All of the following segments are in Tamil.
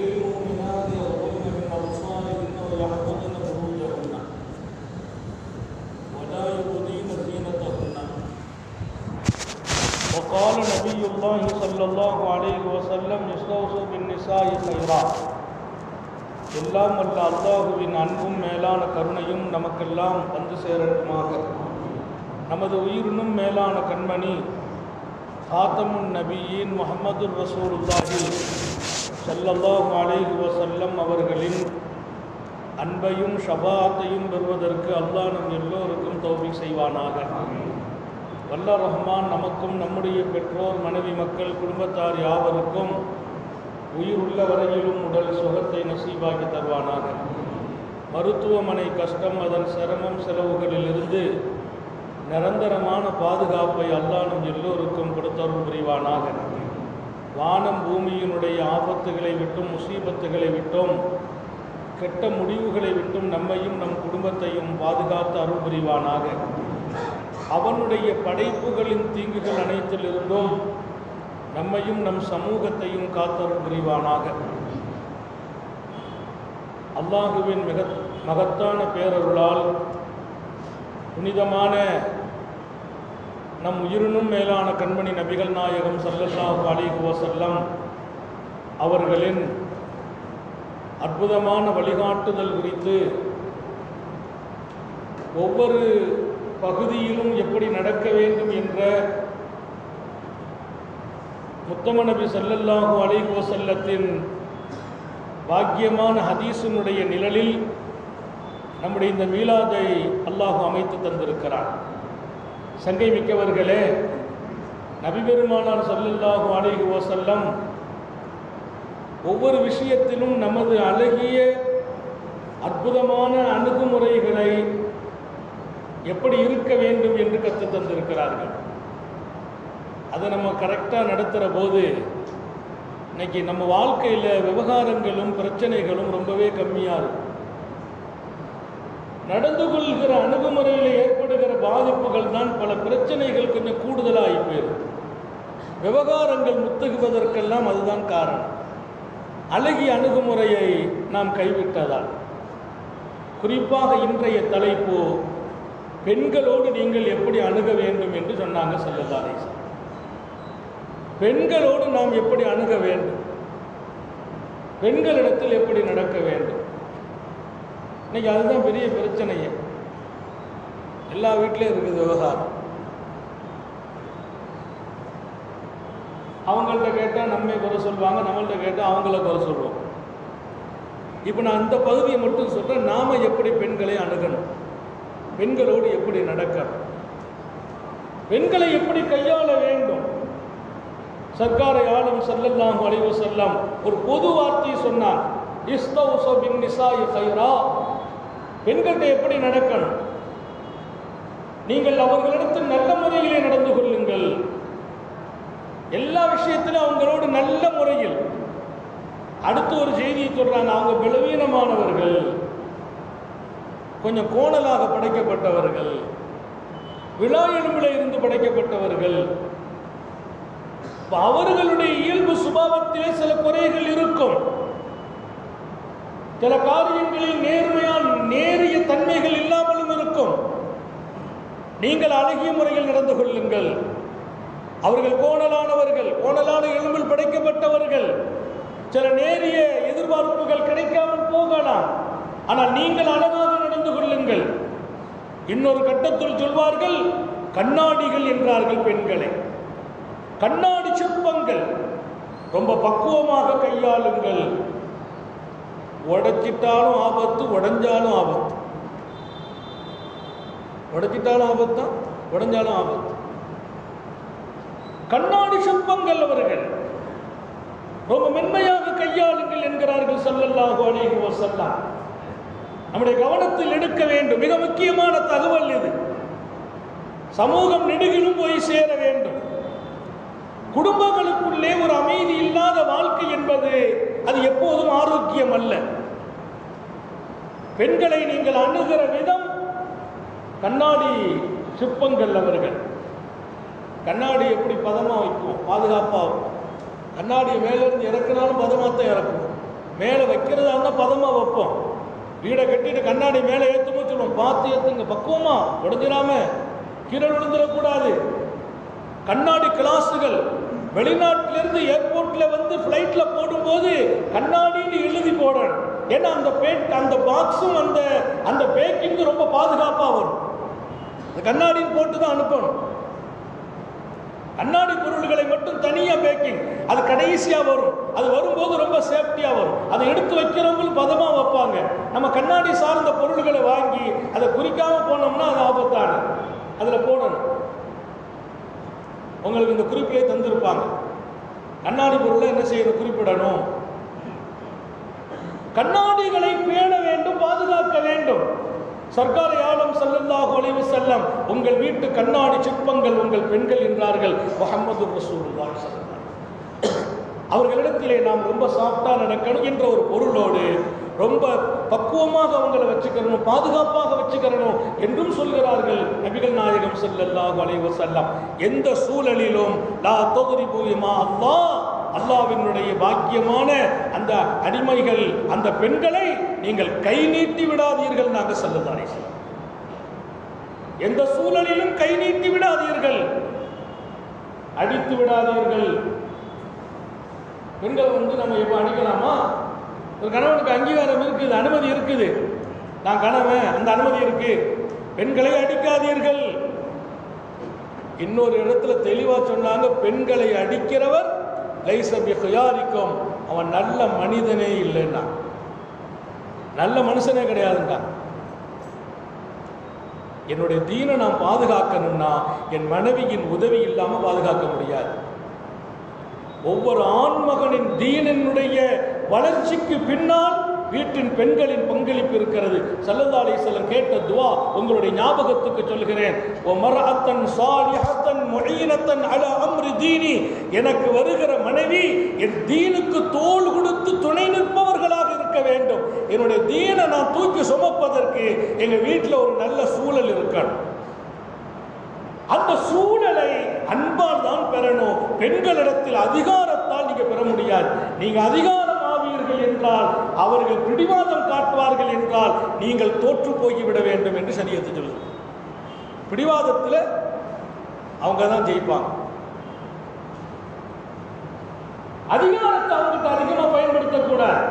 للمؤمنات يغضضن من أبصارهن ويحفظن فروجهن ولا يبدين زينتهن. وقال نبي الله صلى الله عليه وسلم يستوصوا بالنساء خيرا. எல்லாம் வல்ல அல்லாஹுவின் அன்பும் மேலான கருணையும் நமக்கெல்லாம் வந்து சேரட்டுமாக. நமது உயிரினும் மேலான கண்மணி காத்தமுன் நபியின் முஹம்மதுர் ரசூலுல்லாஹி ஸல்லல்லாஹு அலைஹி வஸல்லம் அவர்களின் அன்பையும் ஷஃபாஅத்தையும் பெறுவதற்கு அல்லாஹ் நம் எல்லோருக்கும் தௌஃபீக் செய்வானாக. வல்ல ரஹ்மான் நமக்கும் நம்முடைய பெற்றோர் மனைவி மக்கள் குடும்பத்தார் யாவருக்கும் உயிருள்ள வரையிலும் உடல் சுகத்தை நசீபாக்கி தருவானாக. மருத்துவமனை கஷ்டம் அதன் சிரமம் செலவுகளிலிருந்து நிரந்தரமான பாதுகாப்பை அல்லாஹ் நம் எல்லோருக்கும் கொடுத்தருள் புரிவானாக. வானம் பூமியினுடைய ஆபத்துகளை விட்டும் முசீபத்துகளை விட்டும் கெட்ட முடிவுகளை விட்டும் நம்மையும் நம் குடும்பத்தையும் பாதுகாத்து அருள் புரிவானாக. அவனுடைய படைப்புகளின் தீங்குகள் அனைத்திலிருந்தும் நம்மையும் நம் சமூகத்தையும் காத்தருள் புரிவானாக. அல்லாஹுவின் மகத்தான பேரருளால் புனிதமான நம் உயிரினும் மேலான கண்மணி நபிகள் நாயகம் ஸல்லல்லாஹு அலைஹி வஸல்லம் அவர்களின் அற்புதமான வழிகாட்டுதல் குறித்து ஒவ்வொரு பகுதியிலும் எப்படி நடக்க வேண்டும் என்ற முத்தம நபி ஸல்லல்லாஹு அலைஹி வஸல்லத்தின் பாக்கியமான ஹதீஸினுடைய நிழலில் நம்முடைய இந்த மீலாதை அல்லாஹ் அமைத்து தந்திருக்கிறார். சங்கை மிக்கவர்களே, நபி பெருமானார் ஸல்லல்லாஹு அலைஹி வஸல்லம் ஒவ்வொரு விஷயத்திலும் நமது அழகிய அற்புதமான அணுகுமுறைகளை எப்படி இருக்க வேண்டும் என்று கற்றுத் தந்திருக்கிறார்கள். அதை நம்ம கரெக்டாக நடத்துகிற போது இன்னைக்கு நம்ம வாழ்க்கையில் விவகாரங்களும் பிரச்சனைகளும் ரொம்பவே கம்மியாக இருக்கும். நடந்து கொள்கிற அணுகுமுறையில் ஏற்படுகிற பாதிப்புகள் தான் பல பிரச்சனைகள் கொஞ்சம் கூடுதலாகி போயிடும். விவகாரங்கள் முத்துகுவதற்கெல்லாம் அதுதான் காரணம். அழகிய அணுகுமுறையை நாம் கைவிட்டதால். குறிப்பாக இன்றைய தலைப்பு பெண்களோடு நீங்கள் எப்படி அணுக வேண்டும் என்று சொன்னாங்க ஸல்லல்லாஹு அலைஹி வஸல்லம். பெண்களோடு நாம் எப்படி அணுக வேண்டும், பெண்களிடத்தில் எப்படி நடக்க வேண்டும். இன்னைக்கு அதுதான் பெரிய பிரச்சனையே. எல்லா வீட்டிலையும் இருக்குது விவகாரம். அவங்கள்ட்ட கேட்டால் நம்மை குறை சொல்லுவாங்க, நம்மள்கிட்ட கேட்டால் அவங்கள குறை சொல்லுவோம். இப்போ நான் அந்த பகுதியை மட்டும் சொல்கிறேன். நாம் எப்படி பெண்களை அணுகணும், பெண்களோடு எப்படி நடக்கணும், பெண்களை எப்படி கையாள வேண்டும். சர்க்காரை ஆலம் ஸல்லல்லாஹு அலைஹி வஸல்லம் ஒரு பொது வார்த்தை சொன்னார், இஸ்தௌஸு பின் நிசாஇ கைரா. பெண்கிட்ட எப்படி நடக்கணும், நீங்கள் அவர்களிடத்தில் நல்ல முறையிலே நடந்து கொள்ளுங்கள். எல்லா விஷயத்திலும் அவங்களோடு நல்ல முறையில். அடுத்து ஒரு செய்தியை சொல்றாங்க, அவங்க பலவீனமானவர்கள், கொஞ்சம் கோணலாக படைக்கப்பட்டவர்கள், விழா எலும்பில் இருந்து படைக்கப்பட்டவர்கள். அவர்களுடைய இயல்பு சுபாவத்திலே சில குறைகள் இருக்கும். சில காரியங்களில் நேரிய தன்மைகள் இல்லாமலும் இருக்கும். நீங்கள் அழகிய முறையில் நடந்து கொள்ளுங்கள். அவர்கள் கோணலானவர்கள், கோணலான எலும்பில் படைக்கப்பட்டவர்கள். சில நேரிய எதிர்பார்ப்புகள் கிடைக்காமல் போகலாம், ஆனால் நீங்கள் அழகாக நடந்து கொள்ளுங்கள். இன்னொரு கட்டத்தில் சொல்வார்கள், கண்ணாடிகள் என்றார்கள் பெண்களை. கண்ணாடி சிற்பங்கள், ரொம்ப பக்குவமாக கையாளுங்கள். உடைச்சிட்டாலும் ஆபத்து, உடைஞ்சாலும் ஆபத்து. உடைச்சிட்டாலும் ஆபத்து, உடைஞ்சாலும் ஆபத்து. கண்ணாடி சிற்பங்கள் அவர்கள். ரொம்ப மென்மையாக கையாளுங்கள் என்கிறார்கள் ஸல்லல்லாஹு அலைஹி வஸல்லம். நம்முடைய கவனத்தில் எடுக்க வேண்டும். மிக முக்கியமான தகவல் இது. சமூகம் நெடுகிலும் போய் சேர வேண்டும். குடும்பங்களுக்குள்ளே ஒரு அமைதி இல்லாத வாழ்க்கை என்பது அது எப்போதும் ஆரோக்கியம் அல்ல. பெண்களை நீங்கள் அணுகிற விதம் கண்ணாடி சிற்பங்கள் அவர்கள். கண்ணாடி எப்படி பதமாக வைக்கும், பாதுகாப்பாக இருக்கும். கண்ணாடியை மேலிருந்து இறக்குனாலும் பதமாகத்தான் இறக்கும். மேலே வைக்கிறதா இருந்தால் பதமாக வைப்போம். வீடை கட்டிட்டு கண்ணாடி மேலே ஏற்றுமோ சொல்லுவோம், பார்த்து ஏற்றுங்க, பக்குவமா உடஞ்சிடாம கீழே விழுந்துடக்கூடாது. கண்ணாடி கிளாஸுகள் வெளிநாட்டிலிருந்து ஏர்போர்ட்ல வந்து ஃப்ளைட்ல போடும்போது கண்ணாடின்னு எழுதி போடணும். ஏன்னா அந்த பாக்ஸும் அந்த பேக்கிங் ரொம்ப பாதுகாப்பாக வரும். கண்ணாடின்னு போட்டு தான் அனுப்பணும். கண்ணாடி பொருள்களை மட்டும் தனியா பேக்கிங், அது கடைசியா வரும். அது வரும்போது ரொம்ப சேஃப்டியா வரும். அதை எடுத்து வைக்கிறவங்களும் பதமா வைப்பாங்க. நம்ம கண்ணாடி சார்ந்த பொருள்களை வாங்கி அதை குறிக்காம போனோம்னா அது ஆபத்தான. அதுல போடணும். உங்களுக்கு இந்த குறிப்பிலே தந்திருப்பாங்க. கண்ணாடி பொருளை என்ன செய்யணும், குறிப்பிடணும். கண்ணாடிகளை பேண வேண்டும், பாதுகாக்க வேண்டும். சர்க்கார் ஆலம் ஸல்லல்லாஹு அலைஹி வஸல்லம் உங்கள் வீட்டு கண்ணாடி சிற்பங்கள் உங்கள் பெண்கள் என்றார்கள். முஹம்மது ரசூலுல்லாஹி ஸல்லல்லாஹு அலைஹி வஸல்லம் அவர்களிடத்திலே நாம் ரொம்ப சாஃப்டா நடக்கணும் என்ற ஒரு பொருளோடு ரொம்ப பக்குவமாக அவங்களை வச்சுக்கணும், பாதுகாப்பாக வச்சுக்கணும் என்றும் சொல்கிறார்கள் நபிகள் நாயகம் ஸல்லல்லாஹு அலைஹி வஸல்லம். எந்த சூழலிலும் லா தத்ரிபு மா அல்லாஹ், அல்லாஹ்வினுடைய பாக்கியமான அந்த அடிமைகள், அந்த பெண்களை நீங்கள் கை நீட்டி விடாதீர்கள். நாங்கள் ஸல்லல்லாஹு அலைஹி வஸல்லம் எந்த சூழலிலும் கை நீட்டி விடாதீர்கள், அடித்து விடாதீர்கள். பெண்களை நம்ம எப்போ அடிக்கலாமா? ஒரு கணவனுக்கு அங்கீகாரம் இருக்குது, அனுமதி இருக்குது. நான் கணவன், அந்த அனுமதி இருக்கு. பெண்களை அடிக்காதீர்கள். இன்னொரு இடத்துல தெளிவா சொன்னாங்க, பெண்களை அடிக்கிறவர் லைஸ பிஹியாரிக்கும், அவன் நல்ல மனிதனே இல்லைன்னா, நல்ல மனுஷனே கிடையாதுன்னா. என்னுடைய தீனை நான் பாதுகாக்கணும்னா என் மனைவியின் உதவி இல்லாமல் பாதுகாக்க முடியாது. ஒவ்வொரு ஆண்மகனின் தீனினுடைய வளர்ச்சிக்கு பின்னால் வீட்டின் பெண்களின் பங்களிப்பு இருக்கிறது. ஸல்லல்லாஹு அலைஹி வஸல்லம் கேட்ட துஆ உங்களுடைய ஞாபகத்துக்கு சொல்கிறேன். வமர்அத்தன் ஸாலிஹத்தன் முஈனத்தன் அலா அம்ரி தீனி, எனக்கு வருகிற மனைவி என் தீனுக்கு தோள் கொடுத்து துணை நிற்பவர்களாக இருக்க வேண்டும். என்னுடைய தீனை நான் தூக்கி சுமப்பதற்கு எங்க வீட்டில் ஒரு நல்ல சூழல் இருக்கணும். அந்த சூழலை அன்பால் தான் பெறணும். பெண்களிடத்தில் அதிகாரத்தால் நீங்க பெற முடியாது. நீங்க அதிகாரம் ஆவீர்கள் என்றால், அவர்கள் பிடிவாதம் காட்டுவார்கள் என்றால் நீங்கள் தோற்று போய்விட வேண்டும் என்று சரியத்து சொல்லுது. பிடிவாதத்தில் அவங்க தான் ஜெயிப்பாங்க. அதிகாரத்தை அவங்களுக்கு அதிகமாக பயன்படுத்தக்கூடாது.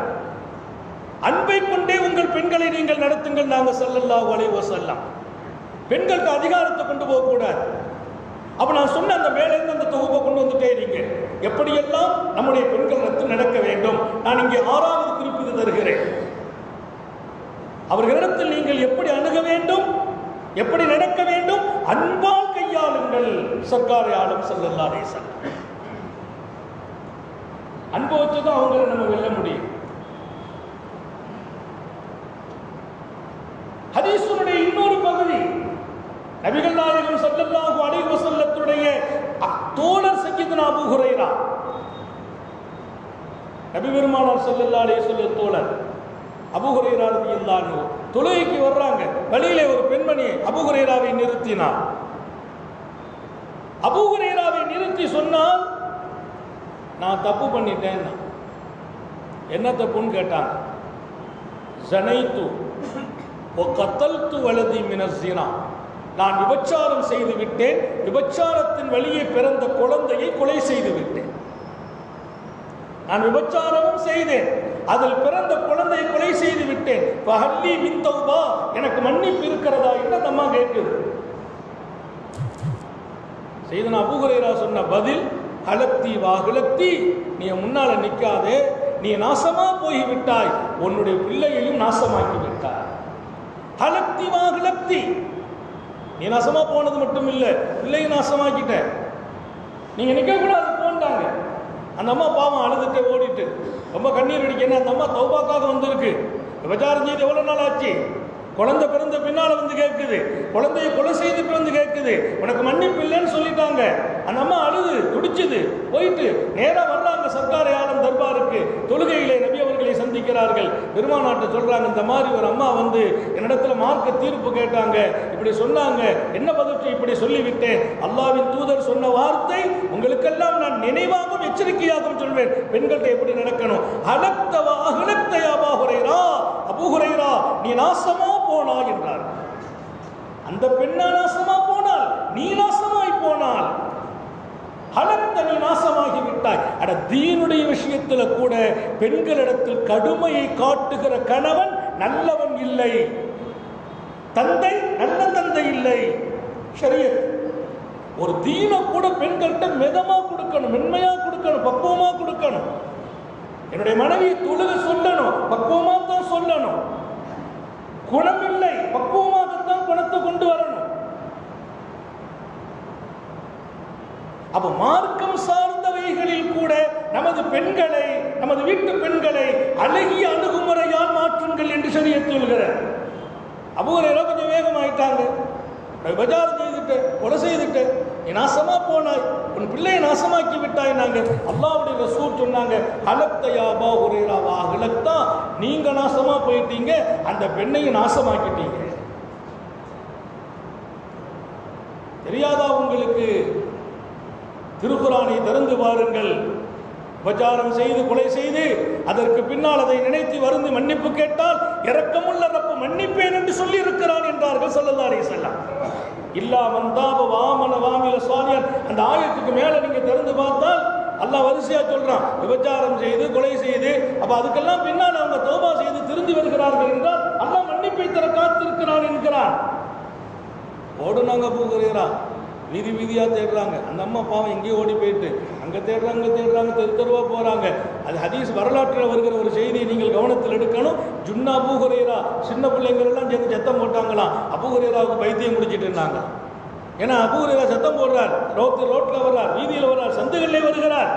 அன்பை கொண்டே உங்கள் பெண்களை நீங்கள் நடத்துங்கள். நாங்கள் ஸல்லல்லாஹு அலைஹி வஸல்லம் பெண்களுக்கு அதிகாரத்தை கொண்டு போகக்கூடாது. அப்ப நான் சொன்ன அந்த மேலேருந்து அந்த தொகுப்பை கொண்டு வந்துட்டே இருங்க. எப்படியெல்லாம் நம்முடைய பெண்கள் நடக்க வேண்டும். நான் இங்கே 6வது குறிப்பிட்டு தருகிறேன். அவர்களிடத்தில் நீங்கள் எப்படி அணுக வேண்டும், எப்படி நடக்க வேண்டும், அன்பால் கையாளுங்கள். சர்க்கார் ஆலம் ஸல்லல்லாஹு அலைஹி வஸல்லம் அன்பு வச்சுதான் அவங்களை நம்ம வெல்ல முடியும். ஹதீஸுடைய இன்னொரு பகுதி, நபிகள் நாயகம் ஸல்லல்லாஹு அலைஹி வஸல்லத்துடைய தோழர் சய்யிதுனா அபூ ஹுரைரா, நபி பெருமானார் ஸல்லல்லாஹு அலைஹி வஸல்லம் தோழர் அபூ ஹுரைரா ரலியல்லாஹு அன்ஹு தொழுகைக்கு வர்றாங்க. வழியிலே ஒரு பெண்மணி அபூ ஹுரைராவை நிறுத்தினார். அபூ ஹுரைராவை நிறுத்தி சொன்னால், நான் தப்பு பண்ணிட்டேன். என்ன தப்புன்னு கேட்டாங்க. ஸனைத்து வ கத்தல்து வலதி மினஸ் ஸினா, நான் விபச்சாரம் செய்து விட்டேன், விபச்சாரத்தின் வழியே பிறந்த குழந்தையை கொலை செய்து விட்டேன். நான் விபச்சாரமும் செய்தேன், அதில் பிறந்த குழந்தையை கொலை செய்து விட்டேன். ஃபஹல்லி மின் தௌபா, எனக்கு மன்னிப்பு இருக்கிறதா என்று அந்த அம்மா கேட்குது. சையதுனா அபூ ஹுரைரா சொன்ன பதில், ஹலக்தி வா ஹலக்தி, நீ முன்னால நிற்காதே, நீ நாசமா போய்விட்டாய், உன்னுடைய பிள்ளையையும் நாசமாக்கி விட்டாய். ஹலக்தி வா ஹலக்தி, நீ நாசமா போனது மட்டும் இல்லை, பிள்ளையும் நாசமாக்கிட்ட. நீங்க நிக்க கூடாது போன்றாங்க. அந்த அம்மா பாவம் அழுதுட்டு ஓடிட்டு ரொம்ப கண்ணீர் அடிக்க. அந்த அம்மா தௌபாக்காக வந்திருக்கு. விபச்சாரம் செய்து எவ்வளவு நாள் ஆச்சு? குழந்தை பிறந்த பின்னால வந்து கேட்குது, குழந்தைய கொலை செய்துட்டு வந்து கேட்குது, உனக்கு மன்னிப்பு இல்லைன்னு சொல்லிட்டாங்க. அந்த அம்மா அழுது துடிச்சுது. போயிட்டு நேரா வர்றாங்க சர்க்கார் ஆலம் தர்பாருக்கு. தொழுகையிலே நபி அவர்களை சந்திக்கிறார்கள். பெருமானாட்ட சொல்றாங்க, இந்த மாதிரி ஒரு அம்மா வந்து என்னிடத்துல மார்க்க தீர்ப்பு கேட்டாங்க, இப்படி சொன்னாங்க, என்ன பதில் இப்படி சொல்லிவிட்டேன். அல்லாஹ்வின் தூதர் சொன்ன வார்த்தை உங்களுக்கெல்லாம் நான் நினைவாகவும் எச்சரிக்கையாகவும் சொல்வேன். பெண்கள்கிட்ட எப்படி நடக்கணும். அலக்தவா அஹ்லக்தயா அபூ ஹுரைரா, அபூ ஹுரைரா நீ நாசமா போனாய் என்றார். அந்த பெண்ணா நாசமா போனால், நீ நாசமாய் போனால், ஹலக்த நீ நாசமாகி விட்டாய். அட தீனுடைய விஷயத்துல கூட பெண்களிடத்தில் கடுமையை காட்டுகிற கணவன் நல்லவன் இல்லை, தந்தை நல்ல தந்தை இல்லை. ஷரியத் ஒரு தீன கூட பெண்கள்கிட்ட மிதமா கொடுக்கணும், மென்மையா கொடுக்கணும், பக்குவமா கொடுக்கணும். என்னுடைய மனைவி தொழுக சொல்லணும், பக்குவமா தான் சொல்லணும். குணம் இல்லை, பக்குவமாகத்தான் குணத்தை கொண்டு வரணும். அப்ப மார்க்கம் சார்ந்தவைகளில் கூட நமது பெண்களை, நமது வீட்டு பெண்களை அழகிய அணுகுமுறையால் மாற்றுங்கள் என்று ஷரியத் சொல்கிறார். அபூ ஹுரைரா கொஞ்சம் வேகமாயிட்டாங்க, பஜார் செய்துட்டு கொலை செய்துட்டு நீ நாசமா போனாய், உன் பிள்ளையை நாசமாக்கி விட்டாய். நாங்க அல்லாஹ்வுடைய ரசூல் சொன்னாங்க, ஹலக்தயா அபூ ஹுரைரா வா ஹலக்தா, நீங்க நாசமா போயிட்டீங்க, அந்த பெண்ணையும் நாசமாக்கிட்டீங்க. தெரியாதா உங்களுக்கு? திருக்குரானை திறந்து பாருங்கள். விபச்சாரம் செய்து கொலை செய்து அதற்கு பின்னால் அதை நினைத்து வருந்து மன்னிப்பு கேட்டால் இரக்கமுள்ள ரப்பு மன்னிப்பேன் என்று சொல்லி இருக்கிறான் என்றார்கள் ஸல்லல்லாஹு அலைஹி வஸல்லம். இல்லா மன் தாப வஆமன வஅமில ஸாலிஹன், அந்த ஆயத்துக்கு மேல நீங்க திறந்து பார்த்தால் அல்லாஹ் வரிசையா சொல்றான், விபச்சாரம் செய்து கொலை செய்து, அப்ப அதுக்கெல்லாம் பின்னால் அவங்க தௌபா செய்து திருந்தி வருகிறார்கள் என்றால் அல்லாஹ் மன்னிப்பை தர காத்திருக்கிறான் என்கிறான். ஓடுனாங்க அபூ ஹுரைரா, வீதி வீதியா தேடுறாங்க. அந்த அம்மா பாவம் எங்கேயோ ஓடி போயிட்டு அங்க தேடுறாங்க தெரு தெருவா போறாங்க. அது ஹதீஸ் வரலாற்றில் வருகிற ஒரு செய்தியை நீங்கள் கவனத்தில் எடுக்கணும். ஜுன்னா அபூ ஹுரைரா சின்ன பிள்ளைங்கள் எல்லாம் சேர்ந்து சத்தம் போட்டாங்களாம், அபூ ஹுரைராவுக்கு பைத்தியம் முடிச்சிட்டு இருந்தாங்க. ஏன்னா அபூ ஹுரைரா சத்தம் போடுறார், ரோட்ல வர்றார், வீதியில் வர்றார், சந்துகளிலே வருகிறார்.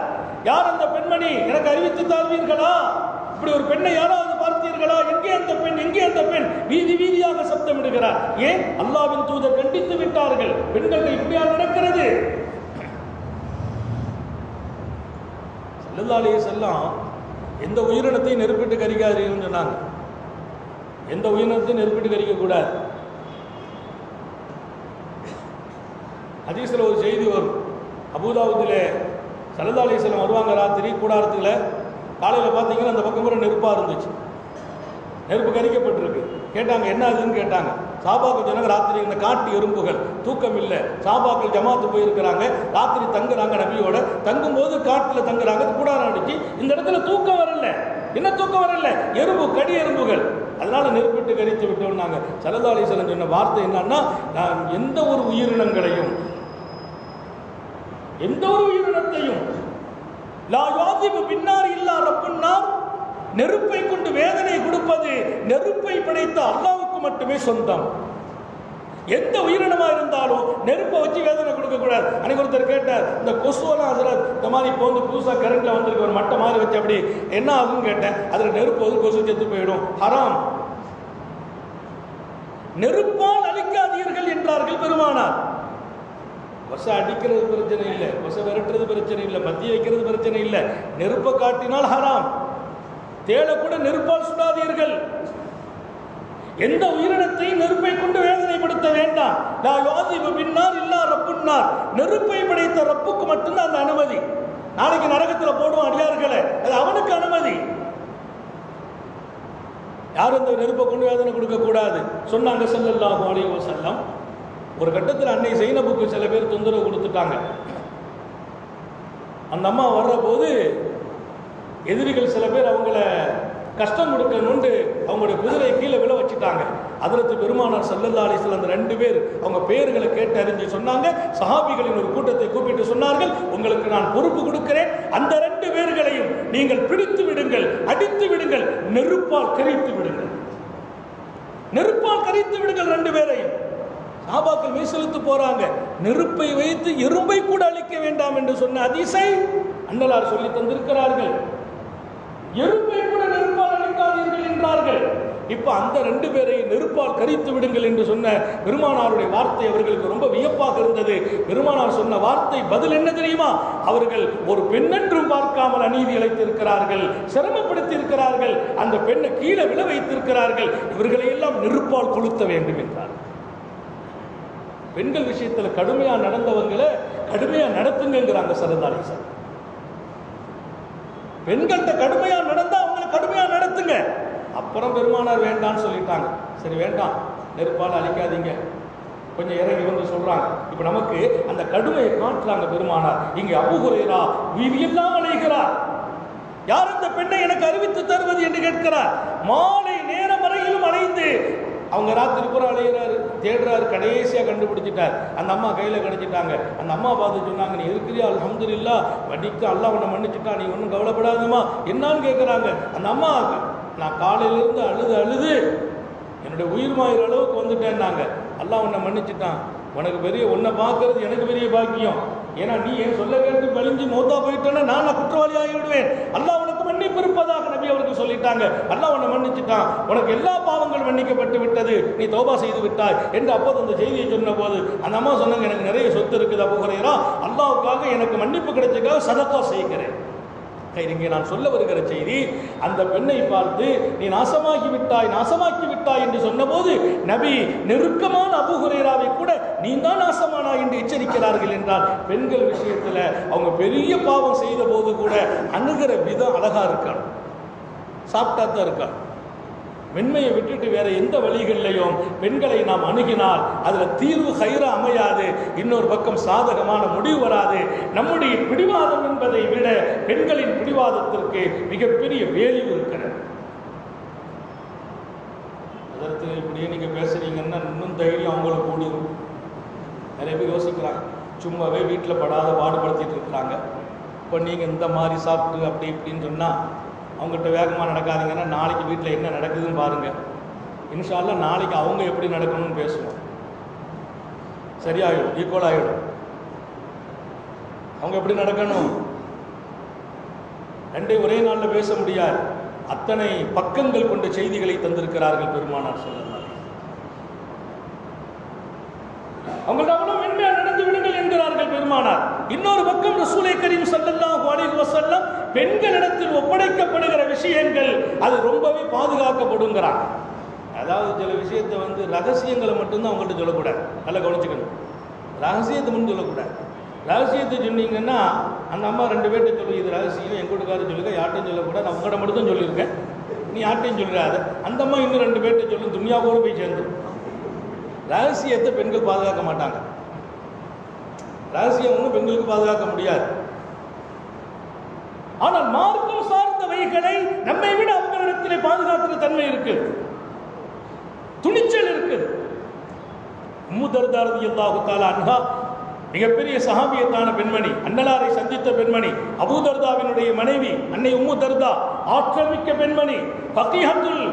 யார் அந்த பெண்மணி, எனக்கு அறிவித்து தாழ்வீர்களா? இப்படி ஒரு பெண்ணை யாராவது பார்த்தீர்களா? எங்கே அந்த பெண், எங்கே அந்த பெண்? வீதி வீதியாக சத்தம் இடுகிறார். ஏன்? அல்லாஹ்வின் தூதர் கண்டித்து விட்டார்கள், பெண்கள் இப்படியா நடக்கிறது. ஸல்லல்லாஹு அலைஹி வஸல்லம் எந்த உயிரினத்தையும் நெருப்பிட்டு கரிக்காதீங்கன்னு சொன்னாங்க. எந்த உயிரினத்தையும் நெருப்பிட்டு கரிக்க கூடாது. ஹதீஸ்ல ஒரு செய்தி வரும், அபூதாவுதில் ஸல்லல்லாஹு அலைஹி வஸல்லம் வருவாங்க ராத்திரி கூடாரத்தில். காலையில் பார்த்தீங்கன்னா அந்த பக்கம் கூட நெருப்பாக இருந்துச்சு, நெருப்பு கரிக்கப்பட்டிருக்கு. கேட்டாங்க என்ன ஆகுதுன்னு கேட்டாங்க. சாபாக்கள் சொன்னாங்க, ராத்திரி இந்த காட்டு எறும்புகள், தூக்கம் இல்லை, சாபாக்கள் ஜமாத்து போயிருக்கிறாங்க, ராத்திரி தங்குறாங்க, நபியோட தங்கும்போது காட்டில் தங்குறாங்க, கூடாரம் அடிச்சு இந்த இடத்துல தூக்கம் வரல. என்ன தூக்கம் வரல? எறும்பு, கடி எறும்புகள், அதனால நெருப்பிட்டு கரித்து விட்டோம்னாங்க. ஸல்லல்லாஹு அலைஹி வஸல்லம் சொன்ன வார்த்தை என்னன்னா, நான் எந்த ஒரு உயிரினங்களையும், எந்த ஒரு உயிரினத்தையும் லா யுஅஸிபு பின்னார் இல்லா ரப்புன் நார், நெருப்பை கொண்டு வேதனை கொடுப்பது நெருப்பை படைத்த அல்லாஹ்வுக்கு மட்டுமே சொந்தம். எந்த உயிரினமா இருந்தாலும் நெருப்பை வச்சு வேதனை கொடுக்க கூடாது. அன்னைக்கு ஒருத்தர் கேட்டார், இந்த கொசுவெல்லாம் ஹஸரத் இந்த மாதிரி இப்போ வந்து புதுசாக கரண்ட்ல வந்திருக்கு, ஒரு மட்டை மாதிரி வச்சு அப்படி என்ன ஆகுன்னு கேட்டேன். அதில் நெருப்பு வந்து கொசு செத்து போயிடும், ஹராம். நெருப்பால் அழிக்காதீர்கள் என்றார்கள் பெருமானார். கொசை அடிக்கிறது பிரச்சனை இல்லை, கொசை விரட்டுறது பிரச்சனை இல்லை, மத்திய வைக்கிறது பிரச்சனை இல்லை, நெருப்பை காட்டினால் ஹராம். தேளை கூட நெருப்பால் சுடாதீர்கள். எந்த உயிரினத்தை நெருப்பை கொண்டு வேதனைப்படுத்த வேண்டாம். லா யுஅஸிபு பின்னார் இல்லா ரப்புன் நார், நெருப்பை படைத்த ரப்புக்கு மட்டும்தான் அந்த அனுமதி. நாளைக்கு நரகத்தில் போடுவோம் அடியார்களை, அது அவனுக்கு அனுமதி. யாரும் அந்த நெருப்பை கொண்டு வேதனை கொடுக்க கூடாது சொன்னாங்க ஸல்லல்லாஹு அலைஹி வஸல்லம். ஒரு கட்டத்தில் அன்னை ஸைனபுக்கு சில பேர் தொந்தரவு கொடுத்துட்டாங்க. அந்த அம்மா வர்ற போது எதிரிகள் சில பேர் அவங்கள கஷ்டம் கொடுக்கணும்னு அவங்களுடைய குதிரையை கீழே விழ வச்சுட்டாங்க. ஹஜ்ரத் பெருமானார் ஸல்லல்லாஹு அலைஹி வஸல்லம் அந்த 2 பேர் அவங்க பேர்களை கேட்டு அறிஞ்சு சொன்னாங்க. சஹாபிகளின் ஒரு கூட்டத்தை கூப்பிட்டு சொன்னார்கள், உங்களுக்கு நான் பொறுப்பு கொடுக்கிறேன், அந்த 2 பேர்களையும் நீங்கள் பிடித்து விடுங்கள், அடித்து விடுங்கள், நெருப்பால் கரித்து விடுங்கள், நெருப்பால் கரித்து விடுங்கள் 2 பேரையும். சஹாபாக்கள் மீசலுத்து போறாங்க. நெருப்பை வைத்து எறும்பை கூட அழிக்க வேண்டாம் என்று சொன்ன ஹதீஸை அன்னலார் சொல்லி தந்திருக்கிறார்கள். எறும்பை கூட நெருப்பால் அழிக்காதீர்கள் என்றார்கள். இப்ப அந்த 2 பேரை நெருப்பால் கரித்து விடுங்கள் என்று சொன்ன பெருமானாருடைய வார்த்தை அவர்களுக்கு ரொம்ப வியப்பாக இருந்தது. பெருமானார் சொன்ன வார்த்தை பதில் என்ன தெரியுமா? அவர்கள் ஒரு பெண்ணென்றும் பார்க்காமல் அநீதி இழைத்திருக்கிறார்கள், சிரமப்படுத்தி இருக்கிறார்கள், அந்த பெண்ணை கீழே விழ வைத்திருக்கிறார்கள், இவர்களை எல்லாம் நெருப்பால் கொளுத்த வேண்டும் என்றார். பெண்கள் விஷயத்துல கடுமையா நடந்தவங்களை கடுமையா நடத்துங்கிறாங்க சரதாரி சார். பெண்கள்கிட்ட கடுமையா நடந்தா அவங்களை கடுமையா நடத்துங்க. அப்புறம் பெருமானார் வேண்டான்னு சொல்லிட்டாங்க. சரி வேண்டாம், நெருப்பால் அழிக்காதீங்க, கொஞ்சம் இறங்கி வந்து சொல்றாங்க. இப்ப நமக்கு அந்த கடுமையை காட்டுறாங்க பெருமானார். இங்க அபூ ஹுரைரா வீதியெல்லாம் அலைகிறார். யார் அந்த பெண்ணை எனக்கு அறிவித்து தருவது என்று கேட்கிறார். மாலை நேரம் வரையிலும் அலைந்து அவங்க ராத்திரி பூரா அலைகிறாரு, தேடுறாரு, கடைசியாக கண்டுபிடிச்சிட்டார். அந்த அம்மா கையில் கிடைச்சிட்டாங்க. அந்த அம்மா பார்த்து சொன்னாங்க, நீ இருக்கிறியா? அல்ஹம்துலில்லாஹ், வடிக்க அல்லாஹ் உன்னை மன்னிச்சுட்டா, நீ ஒன்றும் கவலைப்படாதம்மா. என்னான்னு கேட்குறாங்க. அந்த அம்மா, நான் காலையிலேருந்து அழுது என்னுடைய உயிர் மாயிற அளவுக்கு வந்துட்டேன்னாங்க. அல்லாஹ் உன்னை மன்னிச்சுட்டான், உனக்கு பெரிய உன்னை பார்க்கறது எனக்கு பெரிய பாக்கியம். ஏன்னா நீ என் சொல்ல கேட்டு வலிஞ்சு மௌத்தா போயிட்டேன்னா நான் குற்றவாளி ஆகிவிடுவேன். அல்லாஹ் உனக்கு மன்னிப்பு இருப்பதாக நபி அவருக்கு சொல்லிட்டாங்க. அல்லாஹ் உன்னை மன்னிச்சுட்டான், உனக்கு எல்லா பாவங்கள் மன்னிக்கப்பட்டு விட்டது, நீ தௌபா செய்து விட்டாய் என்று அப்போது அந்த செய்தியை சொன்ன போது அந்த அம்மா சொன்னாங்க, எனக்கு நிறைய சொத்து இருக்குது அபூ ஹுரைரா, அல்லாஹ்வுக்காக எனக்கு மன்னிப்பு கிடைச்சதுக்காக சதகா செய்கிறேன். இங்கே நான் சொல்ல வருகிற செய்தி, அந்த பெண்ணை பார்த்து நீ நாசமாக்கி விட்டாய் என்று சொன்னபோது நபி நெருக்கமான அபூ ஹுரைராவை கூட நீ தான் நாசமானா என்று எச்சரிக்கிறார்கள் என்றால், பெண்கள் விஷயத்துல அவங்க பெரிய பாவம் செய்த போது கூட அணுகிற விதம் அழகா இருக்கான், சாப்பிட்டா தான் இருக்கான். மென்மையை விட்டுட்டு வேற எந்த வழிகளிலையும் பெண்களை நாம் அணுகினால் அதுல தீர்வு ஹைரா அமையாது, இன்னொரு பக்கம் சாதகமான முடிவு வராது. நம்முடைய பிடிவாதம் என்பதை விட பெண்களின் பிடிவாதத்திற்கு மிகப்பெரிய வேல்யூ இருக்கிறது. அதற்கு இப்படியே நீங்க பேசுறீங்கன்னா இன்னும் தைரியம் அவங்களுக்கு கூடிடும். நிறைய பேர் யோசிக்கிறாங்க, சும்மாவே வீட்டில் படாத பாடுபடுத்திட்டு இருக்கிறாங்க, இப்போ நீங்க இந்த மாதிரி சாப்பிட்டு அப்படி இப்படின்னு சொன்னா அவங்ககிட்ட வேகமாக நடக்காதீங்கன்னா நாளைக்கு வீட்டில் என்ன நடக்குதுன்னு பாருங்க. இன்ஷா அல்லாஹ் நாளைக்கு அவங்க எப்படி நடக்கணும்னு பேசுவோம், சரியாயிடும், ஈக்குவல் ஆகிடும். அவங்க எப்படி நடக்கணும் ரெண்டையும் ஒரே நாளில் பேச முடியாது. அத்தனை பக்கங்கள் கொண்ட செய்திகளை தந்திருக்கிறார்கள் பெருமானார் ஸல்லல்லாஹு அலைஹி வஸல்லம். அவங்கள்ட்ட அவ்வளவு மென்மையா நடந்து விடுங்கள் என்கிறார்கள் பெருமானார். இன்னொரு பக்கம் ரசூலை கரீம் ஸல்லல்லாஹு அலைஹி வஸல்லம் பெண்களிடத்தில் ஒப்படைக்கப்படுகிற விஷயங்கள் அது ரொம்பவே பாதுகாக்கப்படுங்கிறார். அதாவது சில விஷயத்தை ரகசியங்களை மட்டும்தான் அவங்கள்ட்ட சொல்லக்கூடாது, நல்லா கவனிச்சுக்கணும். ரகசியத்தை மட்டும் சொல்லக்கூடாது. ரகசியத்தை சொன்னீங்கன்னா அந்த அம்மா 2 பேர்கிட்ட சொல்லி, இது ரகசியம், என் கூட்டுக்காரர் சொல்லுங்க, யார்ட்டையும் சொல்லக்கூடாது, நான் உங்கள்கிட்ட மட்டும் தான் சொல்லியிருக்கேன், நீ யார்ட்டையும் சொல்லிடாத. அந்த அம்மா இன்னும் 2 பேர்கிட்ட சொல்லி துனியாவோடு போய் சேர்ந்து. ரகசியத்தை பெண்கள் பாதுகாக்க மாட்டாங்க. ரகசியம் ஒன்றும் பெண்களுக்கு பாதுகாக்க முடியாது. ஆனால் மார்க்கம் சார்ந்தவைகளை நம்மை விட அவங்களிடத்திலே பாதுகாக்கிற தன்மை இருக்கு, துணிச்சல் இருக்கு. உம்மு தர்தா ரலியல்லாஹு தஆலா அன்ஹா மிகப்பெரிய சஹாபியத்தான பெண்மணி, அன்னலாரை சந்தித்த பெண்மணி, அபூ தர்தாவினுடைய மனைவி அன்னை உம்மு தர்தா, ஆற்றல் மிக்க பெண்மணி, ஃபகீஹத்துல்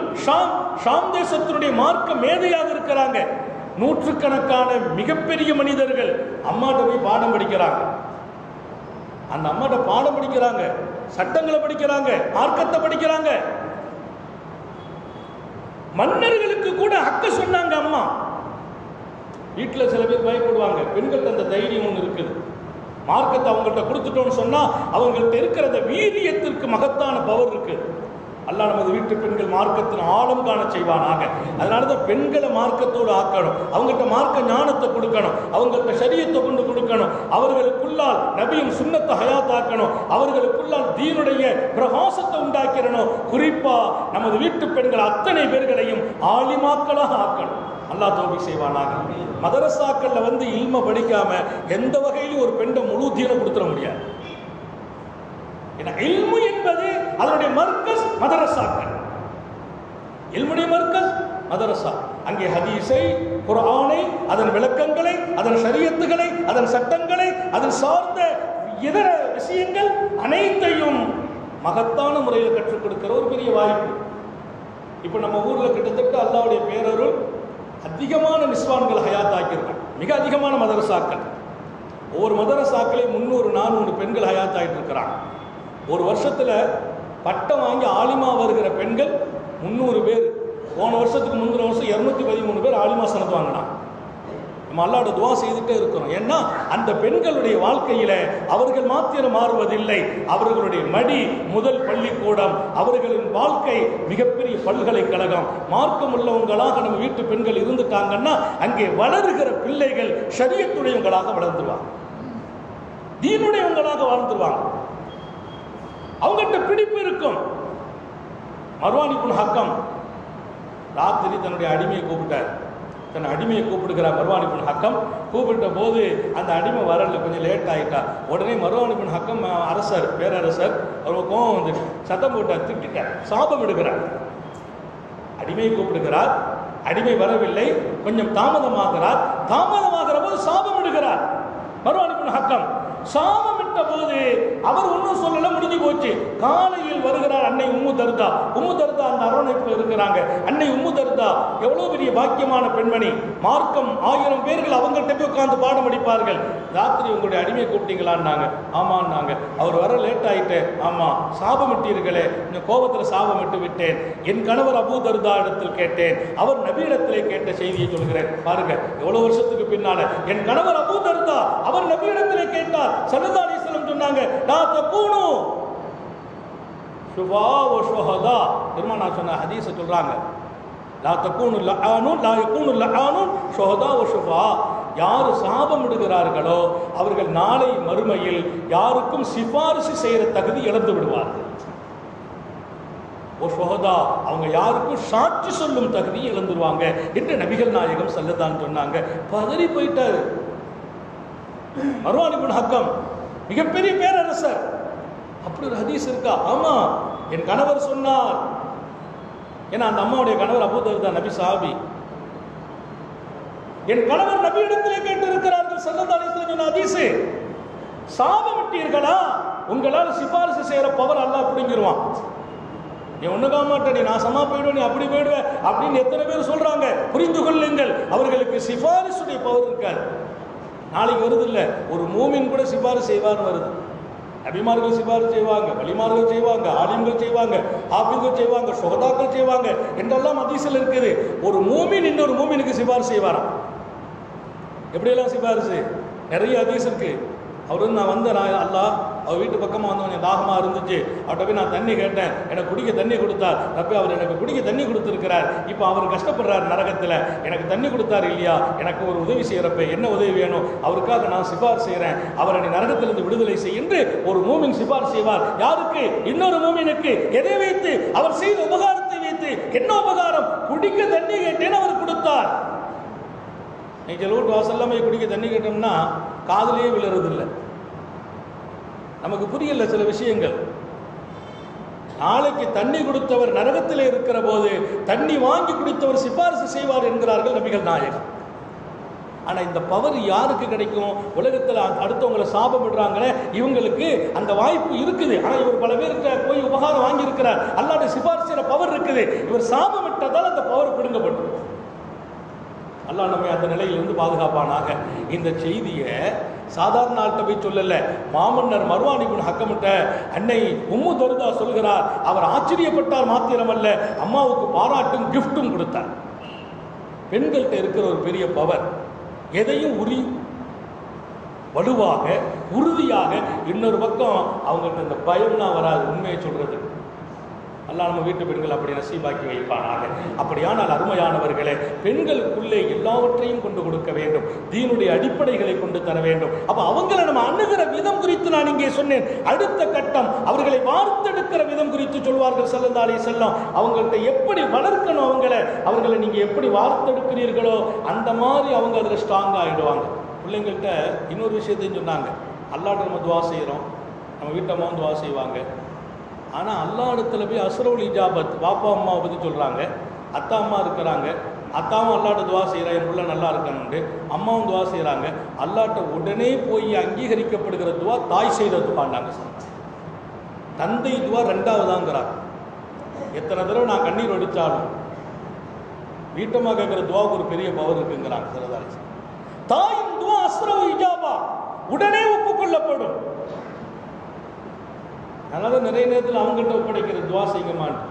ஷாம் தேசத்தினுடைய மார்க்க மேதையாக இருக்கிறாங்க. நூற்றுக்கணக்கான மிகப்பெரிய மனிதர்கள் அம்மாட்ட போய் பாடம் படிக்கிறாங்க. அந்த அம்மாட்ட பாடம் படிக்கிறாங்க, சட்டங்களை படிக்கிறாங்க, மார்க்கத்தை படிக்கிறாங்க. மன்னர்களுக்கு கூட ஹக்க சொன்னாங்க அம்மா. வீட்டில் சில பேர் பயப்படுவாங்க, பெண்கள்ட்ட அந்த தைரியம் ஒன்று இருக்குது. மார்க்கத்தை அவங்கள்ட்ட கொடுத்துட்டோம்னு சொன்னா அவங்கள்ட்ட இருக்கிற அந்த வீரியத்திற்கு மகத்தான பவர் இருக்கு. அல்லாஹ் நமது வீட்டு பெண்கள் மார்க்கத்தின் ஆழம் காண செய்வானாக. அதனாலதான் பெண்களை மார்க்கத்தோடு ஆக்கணும், அவங்கள்ட்ட மார்க்க ஞானத்தை கொடுக்கணும், அவங்கள்ட்ட ஷரியத்தை கொண்டு கொடுக்கணும், அவர்களுக்குள்ளால் நபியும் சுன்னத்தை ஹயாத்தாக்கணும், அவர்களுக்குள்ளால் தீனுடைய பிரகாசத்தை உண்டாக்கிறணும். குறிப்பா நமது வீட்டு பெண்கள் அத்தனை பேர்களையும் ஆலிமாக்களாக ஆக்கணும். அல்லாஹ் தௌஃபீக் செய்வானாக. மதரசாக்கள்ல இல்ம படிக்காம எந்த வகையிலும் ஒரு பெண்ணை முழு தீனை கொடுத்துட முடியாது. இல்மு என்பது அதனுடைய மர்கஸ் மதரசாக்கள். இல்முடைய மர்கஸ் மதரசா. அங்கே ஹதீஸை, குர்ஆனை, அதன் விளக்கங்களை, அதன் ஷரியத்துகளை, அதன் சட்டங்களை, அதன் சார்ந்த இதர விஷயங்கள் அனைத்தையும் மகத்தான முறையில் கற்றுக் கொடுக்கிற ஒரு பெரிய வாய்ப்பு. இப்ப நம்ம ஊர்ல கிட்டத்தட்ட அல்லாஹ்வுடைய பேரருள் அதிகமான நிஸ்வான்கள் ஹயாத் ஆக்கியிருக்காங்க, மிக அதிகமான மதரசாக்கள். ஒவ்வொரு மதரசாக்களை 300-400 பெண்கள் ஹயாத் ஆகிட்டு இருக்கிறாங்க. ஒரு வருஷத்துல பட்டம் வாங்கி ஆலிமா வருகிற பெண்கள் 300 பேர். போன வருஷத்துக்கு முந்தின வருஷம் 213 பேர் ஆலிமா சனத் வாங்கினான். நம்ம அல்லாஹ்வோட துஆ செய்துட்டே இருக்கிறோம். ஏன்னா அந்த பெண்களுடைய வாழ்க்கையில அவர்கள் மாத்திரம் மாறுவதில்லை, அவர்களுடைய மடி முதல் பள்ளிக்கூடம், அவர்களின் வாழ்க்கை மிகப்பெரிய பல்கலைக்கழகம். மார்க்கம் உள்ளவங்களாக நம்ம வீட்டு பெண்கள் இருந்துட்டாங்கன்னா அங்கே வளருகிற பிள்ளைகள் ஷரியத்துடையவங்களாக வளர்ந்துருவாங்க, தீனுடையவங்களாக வாழ்ந்துருவாங்க. அவங்ககிட்ட பிடிப்பு இருக்கும். மர்வான் இப்னு ஹக்கம் ராத்திரி தன்னுடைய அடிமையை கூப்பிட்டார். தன் அடிமையை கூப்பிடுகிறார் மர்வான் இப்னு ஹக்கம். கூப்பிட்ட போது அந்த அடிமை வரல, கொஞ்சம் லேட் ஆகிட்டா. உடனே மர்வான் இப்னு ஹக்கம் அரசர், பேரரசர், அவர் கோபம் வந்து சத்தம் போட்டார், திட்டார், சாபம் எடுக்கிறார். அடிமையை கூப்பிடுகிறார், அடிமை வரவில்லை, கொஞ்சம் தாமதமாகிறார். தாமதமாகிற போது சாபம் எடுக்கிறார் மர்வான் இப்னு ஹக்கம். சாபமிட்ட போது அவர் ஒன்றும் சொல்லல, முடிஞ்சு போச்சு. காலையில் வருகிறார் அன்னை உம்மு தர்தா. உம்மு தர்தா அந்த அரவணைப்பில் இருக்கிறாங்க. அன்னை உம்மு தர்தா எவ்வளவு பெரிய பாக்கியமான பெண்மணி. மார்க்கம் 1000 பேர்கள் அவங்கள்ட்ட போய் உட்கார்ந்து பாடம் அடிப்பார்கள். ராத்திரி உங்களுடைய அடிமையை கூப்பிட்டீங்களான்னாங்க. ஆமான்னாங்க. அவர் வர லேட் ஆயிட்டு. ஆமா, சாபமிட்டீர்களே, இந்த கோபத்தில் சாபமிட்டு விட்டேன். என் கணவர் அபூ தர்தா இடத்தில் கேட்டேன், அவர் நபியிடத்திலே கேட்ட செய்தியை சொல்கிறேன். பாருங்க, எவ்வளவு வருஷத்துக்கு பின்னால என் கணவர் அபூ தர்தா அவர் நபியிடத்திலே கேட்டார். ஸல்லல்லாஹு அலைஹி வஸல்லம் சொன்னாங்க, லா தகூனு ஷுஃபா வ ஷுஹதா. பெருமானா சொன்ன ஹதீஸை சொல்றாங்க, லா தகூனு லஆனுன் லா யகூனு லஆனுன் ஷுஹதா வ ஷுஃபா. யார் சாபம் இடுகிறார்களோ அவர்கள் நாளை மறுமையில் யாருக்கும் சிபாரிசு செய்யற தகுதி இழந்து விடுவார்கள். ஓ ஷுஹதா, அவங்க யாருக்கும் சாட்சி சொல்லும் தகுதி இழந்துருவாங்க என்று நபிகள் நாயகம் ஸல்லல்லாஹு சொன்னாங்க. பதறி போயிட்டாரு மர்வான் இப்னு ஹக்கம், மிகப்பெரிய பேரரசர். அப்படி ஒரு ஹதீஸ் இருக்கா? ஆமா, என் கணவர் சொன்னார். ஏன்னா அந்த அம்மாவுடைய கணவர் அபூ தர்தா நபி சஹாபி. என் கணவர் நபி இடத்திலே கேட்டு இருக்கிறார்கள் ஸல்லல்லாஹு அலைஹி வஸல்லம் ஹதீஸ். சாபமிட்டீர்களா, உங்களால் சிபாரிசு செய்யற பவர் அல்லாஹ் பிடிங்கிருவான். நீ ஒண்ணுக்காக மாட்டே, நீ நாசமா போயிடுவேன், நீ அப்படி போயிடுவேன் அப்படின்னு எத்தனை பேர் சொல்றாங்க. புரிந்து கொள்ளுங்கள், அவர்களுக்கு சிபாரிசுடைய பவர் இருக்காது. நாளைக்கு வருது இல்லை, ஒரு மூமின் கூட சிபாரிசு செய்வார்னு வருது. நபிமார்கள் சிபாரிசு செய்வாங்க, வலிமார்கள் செய்வாங்க, ஆலிம்கள் செய்வாங்க, ஆபிம்கள் செய்வாங்க, ஷுஹதாக்கள் செய்வாங்க என்றெல்லாம் ஹதீஸில் இருக்குது. ஒரு மூமின் இன்னொரு மூமினுக்கு சிபாரிசு செய்வாராம். எப்படியெல்லாம் சிபாரிசு? நிறைய ஹதீஸ் இருக்கு. அவர் வந்து நான் வந்தேன், நான் அல்லாஹ் அவர் வீட்டு பக்கமாக வந்து கொஞ்சம் தாகமாக இருந்துச்சு, அவர்கிட்ட போய் நான் தண்ணி கேட்டேன், எனக்கு குடிக்க தண்ணி கொடுத்தார். அப்போ அவர் எனக்கு குடிக்க தண்ணி கொடுத்துருக்கிறார். இப்போ அவர் கஷ்டப்படுறார் நரகத்தில், எனக்கு தண்ணி கொடுத்தார் இல்லையா, எனக்கு ஒரு உதவி செய்கிறப்ப என்ன உதவி வேணும், அவருக்காக நான் சிபாரிசு செய்கிறேன், அவரை நீ நரகத்திலிருந்து விடுதலை செய் என்று ஒரு மூமின் சிபாரிசு செய்வார். யாருக்கு? இன்னொரு மூமினுக்கு. எதை வைத்து? அவர் செய்த உபகாரத்தை வைத்து. என்ன உபகாரம்? குடிக்க தண்ணி கேட்டேன்னு அவர் கொடுத்தார். நீங்கள் வீட்டு வாசல்லாம குடிக்க தண்ணி கேட்டோம்னா காதலே விழுறதில்லை, நமக்கு புரியல சில விஷயங்கள். நாளைக்கு தண்ணி கொடுத்தவர் நரகத்தில் இருக்கிற போது தண்ணி வாங்கி குடித்தவர் சிபாரிசு செய்வார் என்கிறார்கள் நபிகள் நாயகம். ஆனா இந்த பவர் யாருக்கு கிடைக்கும்? உலகத்தில் அடுத்தவங்களை சாபம் விடுறாங்களே, இவங்களுக்கு அந்த வாய்ப்பு இருக்குது. ஆனா இவர் பல பேருக்கு போய் உபகாரம் வாங்கி இருக்கிறார், அல்லாஹ்வுடைய சிபாரிசு பவர் இருக்குது. இவர் சாபம் விட்டதால் அந்த பவர் பிடுங்கப்பட்டு. அல்லாஹ் நம்மை அந்த நிலையிலிருந்து பாதுகாப்பானாக. இந்த செய்தியை சாதாரண ஆள்கிட்ட போய் சொல்லல, மாமன்னர் மர்வான் இப்னு ஹக்கம்கிட்ட அன்னை உம்மு தர்தா சொல்கிறார். அவர் ஆச்சரியப்பட்டார் மாத்திரமல்ல, அம்மாவுக்கு பாராட்டும் கிஃப்டும் கொடுத்தார். பெண்கள்கிட்ட இருக்கிற ஒரு பெரிய பவர், எதையும் வலுவாக உறுதியாக. இன்னொரு பக்கம் அவங்கள்ட்ட இந்த பயம்லாம் வராது. உண்மையை சொல்றது அல்லாஹ் நம்ம வீட்டு பெண்கள் அப்படி நசீபாக்கி வைப்பானாக. அப்படியானால் அருமையானவர்களே, பெண்களுக்குள்ளே எல்லாவற்றையும் கொண்டு கொடுக்க வேண்டும், தீனுடைய அடிப்படைகளை கொண்டு தர வேண்டும். அப்ப அவங்களை நம்ம அணுகிற விதம் குறித்து நான் இங்கே சொன்னேன். அடுத்த கட்டம், அவர்களை வார்த்தெடுக்கிற விதம் குறித்து சொல்வார்கள் ஸல்லல்லாஹு அலைஹி வஸல்லம். அவங்கள்ட்ட எப்படி வளர்க்கணும், அவர்களை நீங்க எப்படி வார்த்தெடுக்கிறீர்களோ அந்த மாதிரி அவங்க அதில் ஸ்ட்ராங் ஆகிடுவாங்க. பிள்ளைங்கள்ட்ட இன்னொரு விஷயத்தையும் சொன்னாங்க, அல்லாஹ்ட்ட நம்ம துவா செய்கிறோம், நம்ம வீட்டம்மாவும் துவா செய்வாங்க. ஆனால் அல்லாஹ் இடத்துல போய் அஸ்ரவுல் இஜாபத், பாப்பா அம்மாவை பற்றி சொல்கிறாங்க. அத்தா அம்மா இருக்கிறாங்க, அத்தாவும் அல்லாட்ட துவா செய்கிறா என் பிள்ளை நல்லா இருக்கணும்னு, அம்மாவும் துவா செய்கிறாங்க. அல்லாட்ட உடனே போய் அங்கீகரிக்கப்படுகிற துவா தாய் செய்த துவாண்டாங்க. தந்தை துவா ரெண்டாவதாங்கிறாங்க. எத்தனை தடவை நான் கண்ணீர் வடித்தாலும் வீட்டமாக கேட்குற துவாவுக்கு ஒரு பெரிய பவர் இருக்குங்கிறாங்க சிலதாரி. தாயின் துவா அஸ்ரவுல் இஜாபா, உடனே ஒப்புக்கொள்ளப்படும். அதனால நிறைய நேரத்தில் அவங்கள்ட்ட ஒப்படைக்கிற துவா செய்யுமான்னு.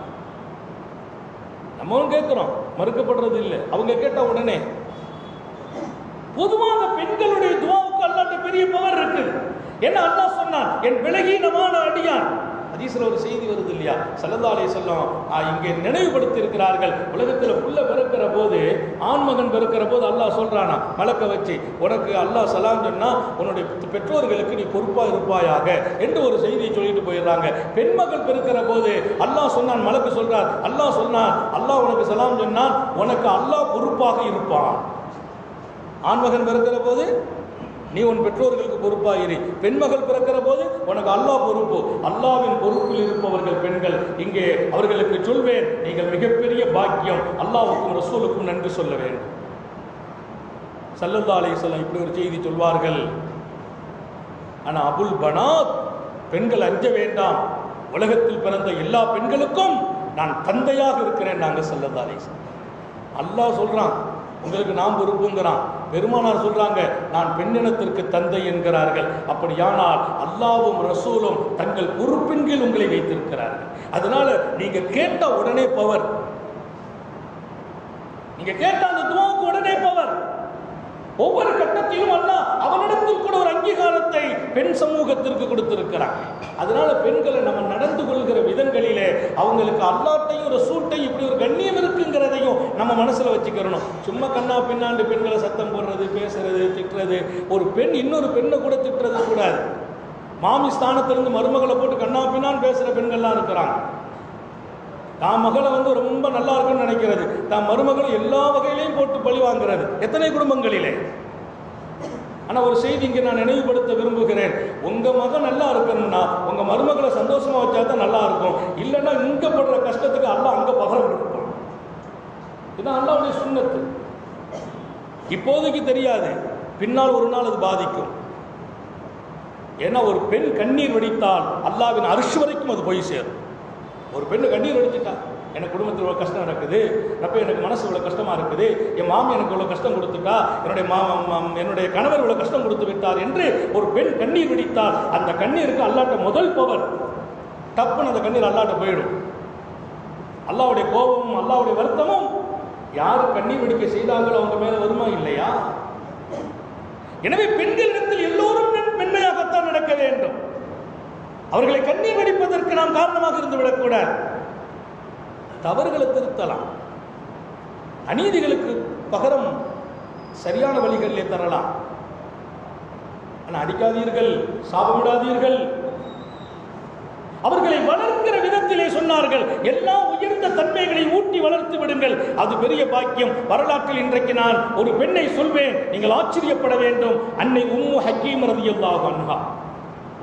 நம்மளும் கேட்கிறோம், மறுக்கப்படுறது இல்லை. அவங்க கேட்ட உடனே பொதுவாக பெண்களுடைய துஆவுக்கு அல்லாஹ்ட்ட பெரிய பவர் இருக்கு. என்ன அல்லாஹ் சொன்னான், என் விலகீனமான அடியான். ஹதீஸ்ல ஒரு செய்தி வருது இல்லையா, ஸல்லல்லாஹு அலைஹி வஸல்லம் இங்கே நினைவுபடுத்தி இருக்கிறார்கள். உலகத்துல புள்ள பிறக்கிற போது, ஆண்மகன் பிறக்கிற போது அல்லாஹ் சொல்றானா மலக்க வச்சு, உனக்கு அல்லாஹ் சலாம் சொன்னா உன்னுடைய பெற்றோர்களுக்கு நீ பொறுப்பா இருப்பாயாக என்று ஒரு செய்தியை சொல்லிட்டு போயிடுறாங்க. பெண்மகள் பிறக்கிற போது அல்லாஹ் சொன்னான், மலக்கு சொல்றார், அல்லாஹ் சொன்னான், அல்லாஹ் உனக்கு சலாம் சொன்னான், உனக்கு அல்லாஹ் பொறுப்பாக இருப்பான். ஆண்மகன் பிறக்கிற போது நீ உன் பெற்றோர்களுக்கு பொறுப்பாயிரு, பெண்மகள் பிறக்கிற போது உனக்கு அல்லாஹ் பொறுப்பு. அல்லாஹ்வின் பொறுப்பில் இருப்பவர்கள் பெண்கள். இங்கே அவர்களுக்கு சொல்வேன், நீங்கள் மிகப்பெரிய பாக்கியம், அல்லாஹ்வுக்கும் ரசூலுக்கும் நன்றி சொல்ல வேண்டும். ஸல்லல்லாஹு அலைஹி வஸல்லம் இப்படி ஒரு செய்தி சொல்வார்கள். ஆனா அபுல் பனாத், பெண்கள் அஞ்ச வேண்டாம், உலகத்தில் பிறந்த எல்லா பெண்களுக்கும் நான் தந்தையாக இருக்கிறேன் நாங்க ஸல்லல்லாஹு அலைஹி வஸல்லம். அல்லாஹ் சொல்றான், உங்களுக்கு நாம் பொறுப்புங்கிறான். பெருமானார் சொல்றாங்க, நான் பெண்ணினத்திற்கு தந்தை என்கிறார்கள். அப்படியானால் அல்லாஹ்வும் ரசூலும் தங்கள் பொறுப்பின் கீழ் உங்களை வைத்திருக்கிறார்கள். அதனால நீங்க கேட்ட உடனே பவர், நீங்க கேட்ட அந்த துஆவுக்கு உடனே பவர். ஒவ்வொரு கட்டத்திலும் அல்லாஹ் அவனிடத்தில் கூட ஒரு அங்கீகாரத்தை பெண் சமூகத்திற்கு கொடுத்திருக்கிறார். அதனால பெண்களை நம்ம நடந்து கொள்கிற விதங்களிலே அவங்களுக்கு அல்லாஹ்ட்டையும் ரசூல்ட்டையும் இப்படி ஒரு கண்ணியம் இருக்குங்கிறதையும் நம்ம மனசுல வச்சுக்கிறணும். சும்மா கண்ணா பின்னாண்டு பெண்களை சத்தம் போடுறது, பேசுறது, திட்டுறது, ஒரு பெண் இன்னொரு பெண்ணை கூட திட்டுறது கூடாது. மாமி ஸ்தானத்திலிருந்து மருமகளை போட்டு கண்ணா பின்னான்னு பேசுற பெண்கள்லாம் இருக்கிறாங்க. தான் மகளை ரொம்ப நல்லா இருக்குன்னு நினைக்கிறது, தான் மருமகளை எல்லா வகையிலையும் போட்டு பழி வாங்குறது எத்தனை குடும்பங்களிலே. ஆனா ஒரு செய்தி இங்கே நான் நினைவுபடுத்த விரும்புகிறேன். உங்க மகன் நல்லா இருக்கணும்னா உங்க மருமகளை சந்தோஷமா வச்சா தான் நல்லா இருக்கும். இல்லைன்னா இங்க படுற கஷ்டத்துக்கு அல்லாஹ் அங்க பகரம் கொடுப்பான். இதுதான் அல்லாஹ்வுடைய சுன்னத்து. இப்போதைக்கு தெரியாது, பின்னால் ஒரு நாள் அது பாதிக்கும். ஏன்னா ஒரு பெண் கண்ணீர் வடித்தால் அல்லாஹ்வின் அர்ஷ் வரைக்கும் அது போய் சேரும். ஒரு பெண்ணு கண்ணீர் வடிச்சுட்டா, எனக்கு குடும்பத்தில் இவ்வளோ கஷ்டம் நடக்குது, அப்போ எனக்கு மனசு இவ்வளோ கஷ்டமா இருக்குது, என் மாமி எனக்கு இவ்வளோ கஷ்டம் கொடுத்துட்டா, என்னுடைய கணவர் இவ்வளோ கஷ்டம் கொடுத்து விட்டார் என்று ஒரு பெண் கண்ணீர் வடித்தால் அந்த கண்ணீருக்கு அல்லாஹ்ட்ட முதல் பவர். டப்புன்னு அந்த கண்ணீர் அல்லாஹ்ட்ட போயிடும். அல்லாஹ்வுடைய கோபமும் அல்லாஹ்வுடைய வருத்தமும் யாரு கண்ணீர் வடிக்க செய்தாங்களோ அவங்க மேல வருமா இல்லையா? எனவே பெண்களிடத்தில் எல்லோரும் மென்மையாகத்தான் நடக்க வேண்டும். அவர்களை கண்ணீர் வடிப்பதற்கு நாம் காரணமாக இருந்து விடக்கூடாது. தவறுகளை திருத்தலாம், அநீதிகளுக்கு பகரம் சரியான வழிகளிலே தரலாம். ஆனால் அடிக்காதீர்கள், சாபமிடாதீர்கள். அவர்களை வளர்க்கிற விதத்திலே சொன்னார்கள், எல்லா உயர்ந்த தன்மைகளை ஊட்டி வளர்த்து விடுங்கள், அது பெரிய பாக்கியம். வரலாற்றில் இன்றைக்கு நான் ஒரு பெண்ணை சொல்வேன், நீங்கள் ஆச்சரியப்பட வேண்டும். அன்னை உம்மு ஹக்கீம் ரலியல்லாஹு அன்ஹா,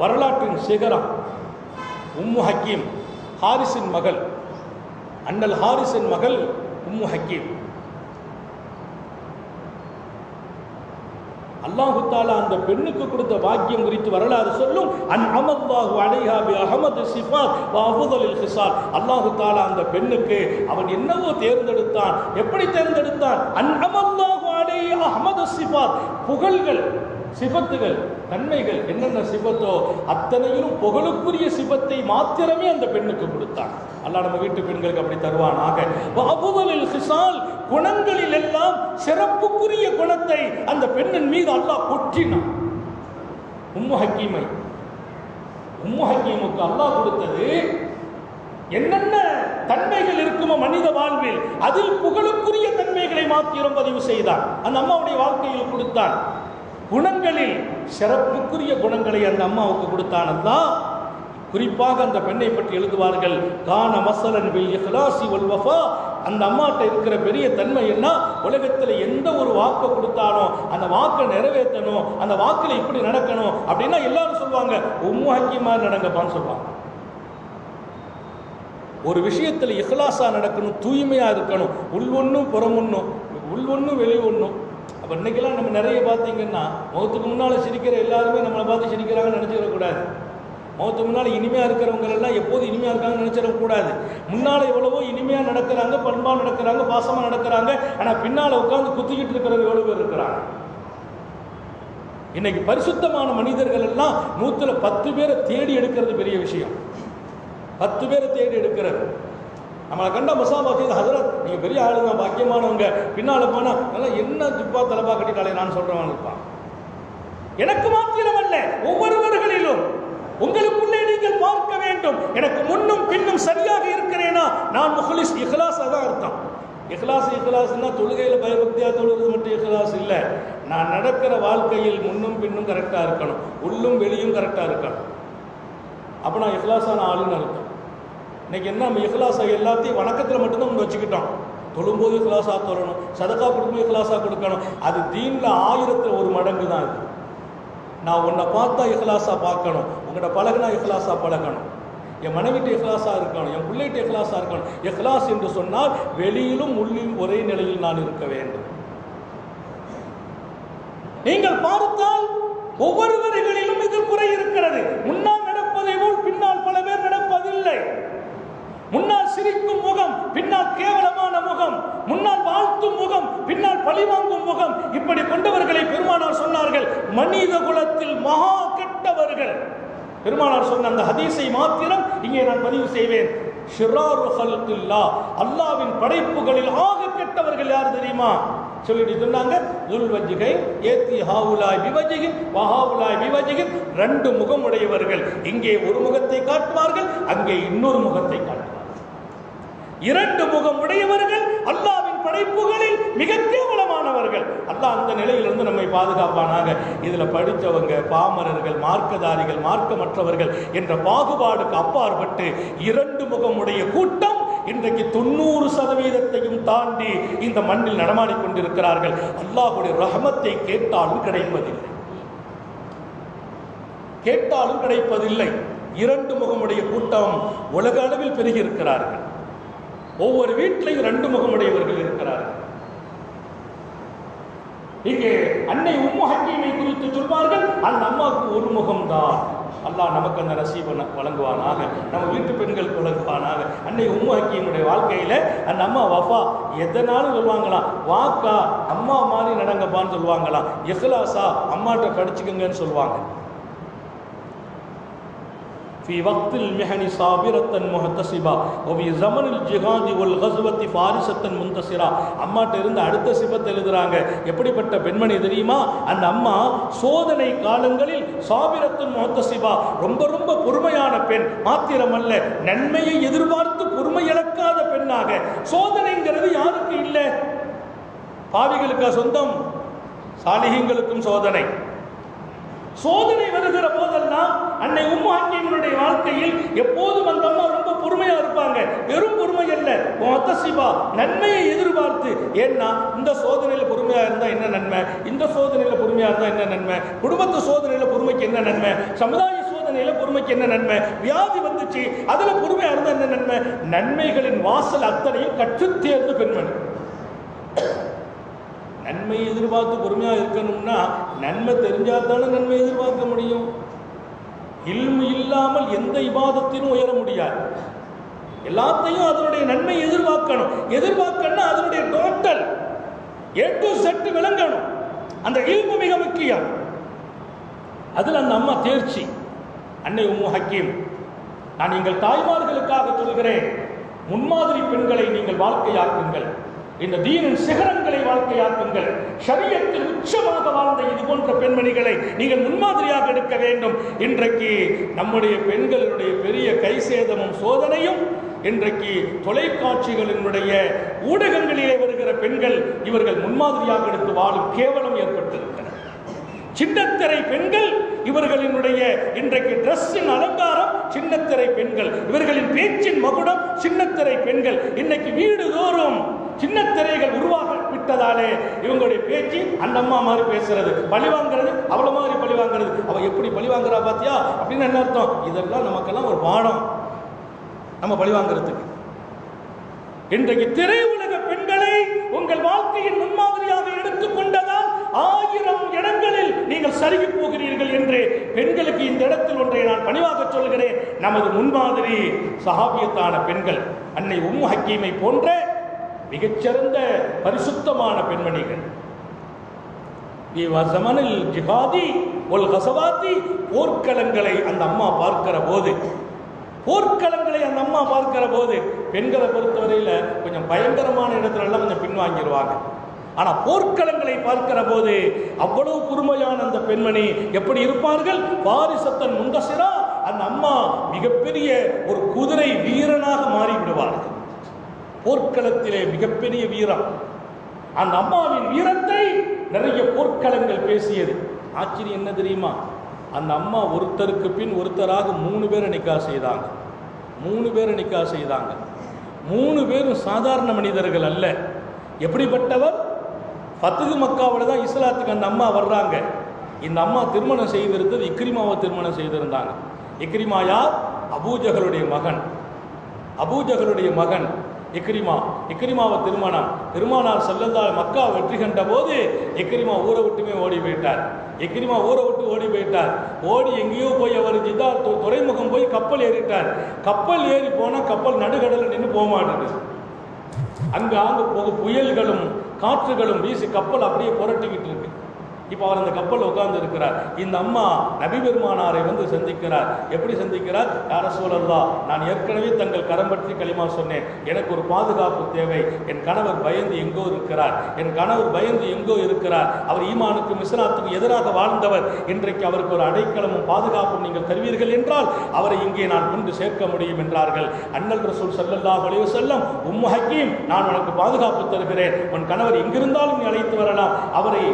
வரலாற்றின் சிகரம். உம்மு ஹக்கீம், ஹாரிஸின் மகள், அண்ணல் ஹாரிஸின் மகள் உம்மு ஹக்கீம். அல்லாஹு தஆலா அந்த பெண்ணுக்கு கொடுத்த பாக்கியம் குறித்து வரலாறு சொல்லும். அன்அமல்லாஹு அலைஹா பி அஹமது ஸிஃபாத் வ அஃதலில் ஹிசால். அல்லாஹு தஆலா அந்த பெண்ணுக்கு அவன் என்னவோ தேர்ந்தெடுத்தான். எப்படி தேர்ந்தெடுத்தான்? அன்அமல்லாஹு அலைஹா அஹமது ஸிஃபாத், புகழ்கள், சிபத்துகள், தன்மைகள், என்னென்ன சிபத்தோ அத்தனையிலும் புகழுக்குரிய சிபத்தை மாத்திரமே அந்த பெண்ணுக்கு கொடுத்தான். அல்லாஹ் நம்ம வீட்டு பெண்களுக்கு அப்படி தருவானாக. அஃதலில் ஹிசால், குணங்களில் எல்லாம் சிறப்புக்குரிய குணத்தை அந்த பெண்ணின் மீது அல்லாஹ் கொட்டினான். உம்மு ஹக்கீமை, உம்மு ஹக்கீமுக்கு அல்லாஹ் கொடுத்தது என்னென்ன தன்மைகள் இருக்குமோ மனித வாழ்வில், அதில் புகழுக்குரிய தன்மைகளை மாத்திரம் பதிவு செய்தான். அந்த அம்மாவுடைய வாழ்க்கையில் கொடுத்தான். குணங்களில் சிறப்புக்குரிய குணங்களை அந்த அம்மாவுக்கு கொடுத்தான் அல்லாஹ். குறிப்பாக அந்த பெண்ணை பற்றி எழுதுவார்கள், கான மஸலன் பில் இஹ்லாஸி வல் வஃபா. அந்த அம்மாட்ட இருக்கிற பெரிய தன்மை என்ன? உலகத்தில் எந்த ஒரு வாக்கை கொடுத்தாலும் அந்த வாக்கை நிறைவேற்றணும், அந்த வாக்கில் இப்படி நடக்கணும் அப்படின்னா எல்லாரும் சொல்லுவாங்க, உம்மு ஹக்கீமா நடங்கப்பான்னு சொல்லுவாங்க. ஒரு விஷயத்தில் இஹ்லாஸா நடக்கணும், தூய்மையா இருக்கணும், உள் ஒன்றும் புறம் ஒன்றும், உள் ஒன்றும் வெளி ஒன்றும். அப்போ இன்னைக்கெல்லாம் நம்ம நிறைய பார்த்தீங்கன்னா முகத்துக்கு முன்னால் சிரிக்கிற எல்லாருமே நம்மளை பார்த்து சிரிக்கிறாங்கன்னு நினச்சிடக்கூடாது. முகத்துக்கு முன்னால் இனிமையாக இருக்கிறவங்களெல்லாம் எப்போது இனிமையாக இருக்காங்கன்னு நினச்சிடக்கூடாது. முன்னால் எவ்வளவோ இனிமையாக நடக்கிறாங்க, பண்பாக நடக்கிறாங்க, பாசமாக நடக்கிறாங்க. ஆனால் பின்னால் உட்காந்து குத்திக்கிட்டு இருக்கிறவங்க எவ்வளோ பேர் இருக்கிறாங்க. இன்னைக்கு பரிசுத்தமான மனிதர்கள் எல்லாம் 100ல் 10 பேரை தேடி எடுக்கிறது பெரிய விஷயம். 10 பேரை தேடி எடுக்கிறது. நம்மளை கண்ட மசாபா செய்து ஹசரத் நீங்கள் பெரிய ஆளுங்க பாக்கியமானவங்க பின்னால் போனால் நல்லா என்ன ஜிப்பா தலப்பா கட்டிட்டாலே நான் சொல்கிறவன் இருப்பான். எனக்கு மாத்திரமல்ல, ஒவ்வொருவர்களிலும் உங்களுக்குள்ளே நீங்கள் பார்க்க வேண்டும், எனக்கு முன்னும் பின்னும் சரியாக இருக்கிறேனா நான் முஹ்லிஸ். இஹ்லாஸ் அதான் அர்த்தம். இஹ்லாஸ்னா தொழுகையில் பயபக்தியாக தொழுகிறது மட்டும் இஹ்லாஸ் இல்லை. நான் நடக்கிற வாழ்க்கையில் முன்னும் பின்னும் கரெக்டாக இருக்கணும், உள்ளும் வெளியும் கரெக்டாக இருக்கணும். அப்போ நான் இஹ்லாஸான ஆளுன்னு அர்த்தம். இன்னைக்கு என்ன, நம்ம இஹ்லாஸை எல்லாத்தையும் வணக்கத்தில் மட்டும்தான் நம்ம வச்சுக்கிட்டோம். தொழும்போது இஹ்லாஸாக தொழணும், சதக்கா கொடுக்கும்போது இஹ்லாஸாக கொடுக்கணும். அது தீனில் 1000 மடங்கு தான் அது. நான் உன்னை பார்த்தா இஹ்லாஸாக பார்க்கணும், உங்கள்கிட்ட பழகினா இஹ்லாஸாக பழகணும், என் மனைவிட்டு இஹ்லாஸாக இருக்கணும், என் பிள்ளைகிட்ட இஹ்லாஸாக இருக்கணும். இஹ்லாஸ் என்று சொன்னால் வெளியிலும் உள்ளிலும் ஒரே நிலையில் நான் இருக்க வேண்டும். நீங்கள் பார்த்தால் ஒவ்வொருவர்களிலும் இது குறை இருக்கிறது. முன்னால் நடப்பதை போல் பின்னால் பல பேர் நடப்பதில்லை. முன்னால் சிரிக்கும் முகம், பின்னால் கேவலமான முகம், முன்னால் வாழ்த்தும் முகம், பின்னால் பழிவாங்கும் முகம், இப்படி கொண்டவர்களை பெருமானார் சொன்னார்கள் மனித குலத்தில் மகா கெட்டவர்கள். பெருமானார் சொன்ன அந்த ஹதீஸை மாத்திரம் இங்கே நான் பதிவு செய்வேன். ஷிராரு ஹல்கில்லாஹ், அல்லாஹ்வின் படைப்புகளில் ஆக கெட்டவர்கள் யார் தெரியுமா சொல்லிட்டு சொன்னாங்க. துல் வஜ்கை ஏத்தி ஹாவுலாய் பிவஜிகின் வஹாவுலாய் பிவஜிகின், 2 முகம் உடையவர்கள். இங்கே ஒரு முகத்தை காட்டுவார்கள், அங்கே இன்னொரு முகத்தை காட்டுவார்கள். 2 முகம் உடையவர்கள் அல்லாஹ்வின் படைப்புகளில் மிக கேவலமானவர்கள். அல்லாஹ் அந்த நிலையிலிருந்து நம்மை பாதுகாப்பானாக. இதில் படித்தவங்க, பாமரர்கள், மார்க்கதாரிகள், மார்க்கமற்றவர்கள் என்ற பாகுபாடுக்கு அப்பாற்பட்டு 2 முகமுடைய கூட்டம் இன்றைக்கு 90% தாண்டி இந்த மண்ணில் நடமாடிக்கொண்டிருக்கிறார்கள். அல்லாஹ்வுடைய ரஹமத்தை கேட்டாலும் கிடைப்பதில்லை, கேட்டாலும் கிடைப்பதில்லை. 2 முகமுடைய கூட்டம் உலக அளவில் பெருகி இருக்கிறார்கள். ஒவ்வொரு வீட்டிலையும் 2 முகமுடையவர்கள் இருக்கிறார்கள். இங்கே அன்னை உம்மு ஹக்கீமை குறித்து சொல்வார்கள், அந்த அம்மாவுக்கு ஒரு முகம்தான். அல்லாஹ் நமக்கு அந்த நசீபை வழங்குவானாக, நம்ம வீட்டு பெண்களுக்கு வழங்குவானாக. அன்னை உம்மு ஹக்கீமுடைய வாழ்க்கையில அந்த அம்மா வஃபா எதனாலும் சொல்லுவாங்களாம், வாக்கா அம்மா மாதிரி நடங்கப்பான்னு சொல்லுவாங்களாம், இஹ்லாஸா அம்மாட்ட படிச்சுக்கங்கன்னு சொல்லுவாங்க. في وقت المحن صابرة محتسبة وفي زمن الجهاد والغزوة فارسة منتصرة. அம்மாட்ட இருந்து அடுத்த சிபத்தை எழுதுறாங்க. எப்படிப்பட்ட பெண்மணி தெரியுமா? அந்த அம்மா சோதனை காலங்களில் சாபிரத்துன் முஹ்தசிபா, ரொம்ப ரொம்ப பொறுமையான பெண். மாத்திரமல்ல, நன்மையை எதிர்பார்த்து பொறுமை இழக்காத பெண்ணாக. சோதனைங்கிறது யாருக்கு இல்லை? பாவிகளுக்கா சொந்தம்? சாலிஹீங்களுக்கும் சோதனை. சோதனை வருகிற போதெல்லாம் அன்னை உம்மு ஹக்கீமுடைய வாழ்க்கையில் எப்போதும் அந்த அம்மா ரொம்ப பொறுமையா இருப்பாங்க. வெறும் பொறுமை அல்ல, முஹ்தசிபா, நன்மையை எதிர்பார்த்து. ஏன்னா இந்த சோதனையில பொறுமையா இருந்தா என்ன நன்மை, இந்த சோதனையில பொறுமையா இருந்தா என்ன நன்மை, குடும்பத்து சோதனையில பொறுமைக்கு என்ன நன்மை, சமுதாய சோதனையில பொறுமைக்கு என்ன நன்மை, வியாதி வந்துச்சு அதுல பொறுமையா இருந்தா என்ன நன்மை. நன்மைகளின் வாசல் அத்தனையும் கற்று தேர்ந்த பெண்மணி. நன்மை எதிர்பார்த்து பொறுமையாக இருக்கணும்னா நன்மை தெரிஞ்சாதானே நன்மை எதிர்பார்க்க முடியும். இல்மு இல்லாமல் எந்த இபாதத்திலும் உயர முடியாது. எல்லாத்தையும் அதனுடைய நன்மை எதிர்பார்க்கணும். எதிர்பார்க்கணும்னா அதனுடைய டோட்டல் A to Z விளங்கணும். அந்த இல்மு மிக முக்கியம். அதில் அந்த அம்மா தேர்ச்சி. அன்னை உம்மு ஹக்கீம், நான் எங்கள் தாய்மார்களுக்காக சொல்கிறேன், முன்மாதிரி பெண்களை நீங்கள் வாழ்க்கையாக்குங்கள். இந்த தீனின் சிகரங்களை வாழ்க்கையாக்குங்கள். ஷரியத்தில் உச்சமாக வாழ்ந்த இது போன்ற பெண்மணிகளை நீங்கள் முன்மாதிரியாக எடுக்க வேண்டும். இன்றைக்கு நம்முடைய பெண்களுடைய பெரிய கைசேதமும் சோதனையும் இன்றைக்கு தொலைக்காட்சிகளினுடைய ஊடகங்களிலே வருகிற பெண்கள் இவர்கள் முன்மாதிரியாக எடுத்து வாழும் கேவலம் ஏற்பட்டிருக்கிறது. சின்னத்திரை பெண்கள் இவர்களினுடைய இன்றைக்கு டிரெஸ்ஸின் அலங்காரம் சின்னத்திரை பெண்கள், இவர்களின் பேச்சின் மகுடம் சின்னத்திரை பெண்கள். இன்னைக்கு வீடு தோறும் சின்னத்திரைகள் உருவாக விட்டதாலே இவங்களுடைய பேச்சு அந்த அம்மா மாதிரி பேசுறது, பழிவாங்கிறது அவளை மாதிரி பழிவாங்கிறது. அவ எப்படி பழிவாங்கிறா பாத்தியா அப்படின்னு என்ன அர்த்தம்? இதெல்லாம் நமக்கெல்லாம் ஒரு பாடம், நம்ம பழிவாங்கிறதுக்கு. இன்றைக்கு திரையுலக பெண்களை உங்கள் வாழ்க்கையின் முன்மாதிரியாக எடுத்துக்கொண்டதால் 1000 இடங்களில் நீங்கள் சருகி போகிறீர்கள் என்று பெண்களுக்கு இந்த இடத்தில் ஒன்றை நான் பணிவாக சொல்கிறேன். நமது முன்மாதிரி சஹாபியத்தான பெண்கள் அன்னை உம்மு ஹக்கீமை போன்ற மிகச்சிறந்த பரிசுத்தமான பெண்மணிகள். ஜிஹாதி ஒல் கசவாத்தி போர்க்களங்களை அந்த அம்மா பார்க்கிற போது போர்க்களங்களை அந்த அம்மா பார்க்கிற போது பெண்களை பொறுத்தவரையில கொஞ்சம் பயங்கரமான இடத்துல எல்லாம் கொஞ்சம் பின்வாங்கிடுவாங்க. ஆனா போர்க்களங்களை பார்க்கிற போது அவ்வளவு பொறுமையான அந்த பெண்மணி எப்படி இருப்பார்கள்? வாரிசத்தன் முந்தசிரா, அந்த அம்மா மிகப்பெரிய ஒரு குதிரை வீரனாக மாறிவிடுவார்கள். போர்க்களத்திலே மிகப்பெரிய வீரம். அந்த அம்மாவின் வீரத்தை நிறைய போர்க்களங்கள் பேசியது. ஆச்சரியம் என்ன தெரியுமா? அந்த அம்மா ஒருத்தருக்கு பின் ஒருத்தராக 3 பேரை நிக்கா செய்தாங்க. 3 பேரை நிக்கா செய்தாங்க. 3 பேரும் சாதாரண மனிதர்கள் அல்ல. எப்படிப்பட்டவர்? ஃபத்ஹு மக்காவில் தான் இஸ்லாத்துக்கு அந்த அம்மா வர்றாங்க. இந்த அம்மா திருமணம் செய்திருந்தது இக்ரிமாவை திருமணம் செய்திருந்தாங்க. இக்ரிமா யார்? அபூஜகளுடைய மகன். அபூஜகளுடைய மகன் இக்ரிமாவை திருமணம். பெருமானார் ஸல்லல்லாஹு மக்கா வெற்றி கண்ட போது இக்ரிமா ஊரை விட்டுமே ஓடி போயிட்டார். இக்ரிமா ஊரை விட்டு ஓடி போயிட்டார். ஓடி எங்கேயோ போய் அவர் ஜித்தா துறைமுகம் போய் கப்பல் ஏறிட்டார். கப்பல் ஏறி போனால் கப்பல் நடுக்கடலில் நின்று போக மாட்டேங்குது. அங்கு போக புயல்களும் காற்றுகளும் வீசி கப்பல் அப்படியே புரட்டிக்கிட்டு இருக்கு. இப்போ அவர் அந்த கப்பல் உட்கார்ந்து இருக்கிறார். இந்த அம்மா நபி பெருமானாரை வந்து சந்திக்கிறார். எப்படி சந்திக்கிறார்? யா ரசூலல்லாஹ், நான் ஏற்கனவே தங்கள் கரம் பற்றி களிமா சொன்னேன். எனக்கு ஒரு பாதுகாப்பு தேவை. என் கணவர் பயந்து எங்கோ இருக்கிறார். அவர் ஈமானுக்கும் இஸ்லாத்துக்கும் எதிராக வாழ்ந்தவர். இன்றைக்கு அவருக்கு ஒரு அடைக்கலமும் பாதுகாப்பும் நீங்கள் தருவீர்கள் என்றால் அவரை இங்கே நான் கொண்டு சேர்க்க முடியும் என்றார்கள். அண்ணல் ரசூல் ஸல்லல்லாஹு அலைஹி வஸல்லம், உம்மு ஹக்கீம், நான் உனக்கு பாதுகாப்பு தருகிறேன். உன் கணவர் எங்கிருந்தாலும் நீ அழைத்து வரலாம். அவரை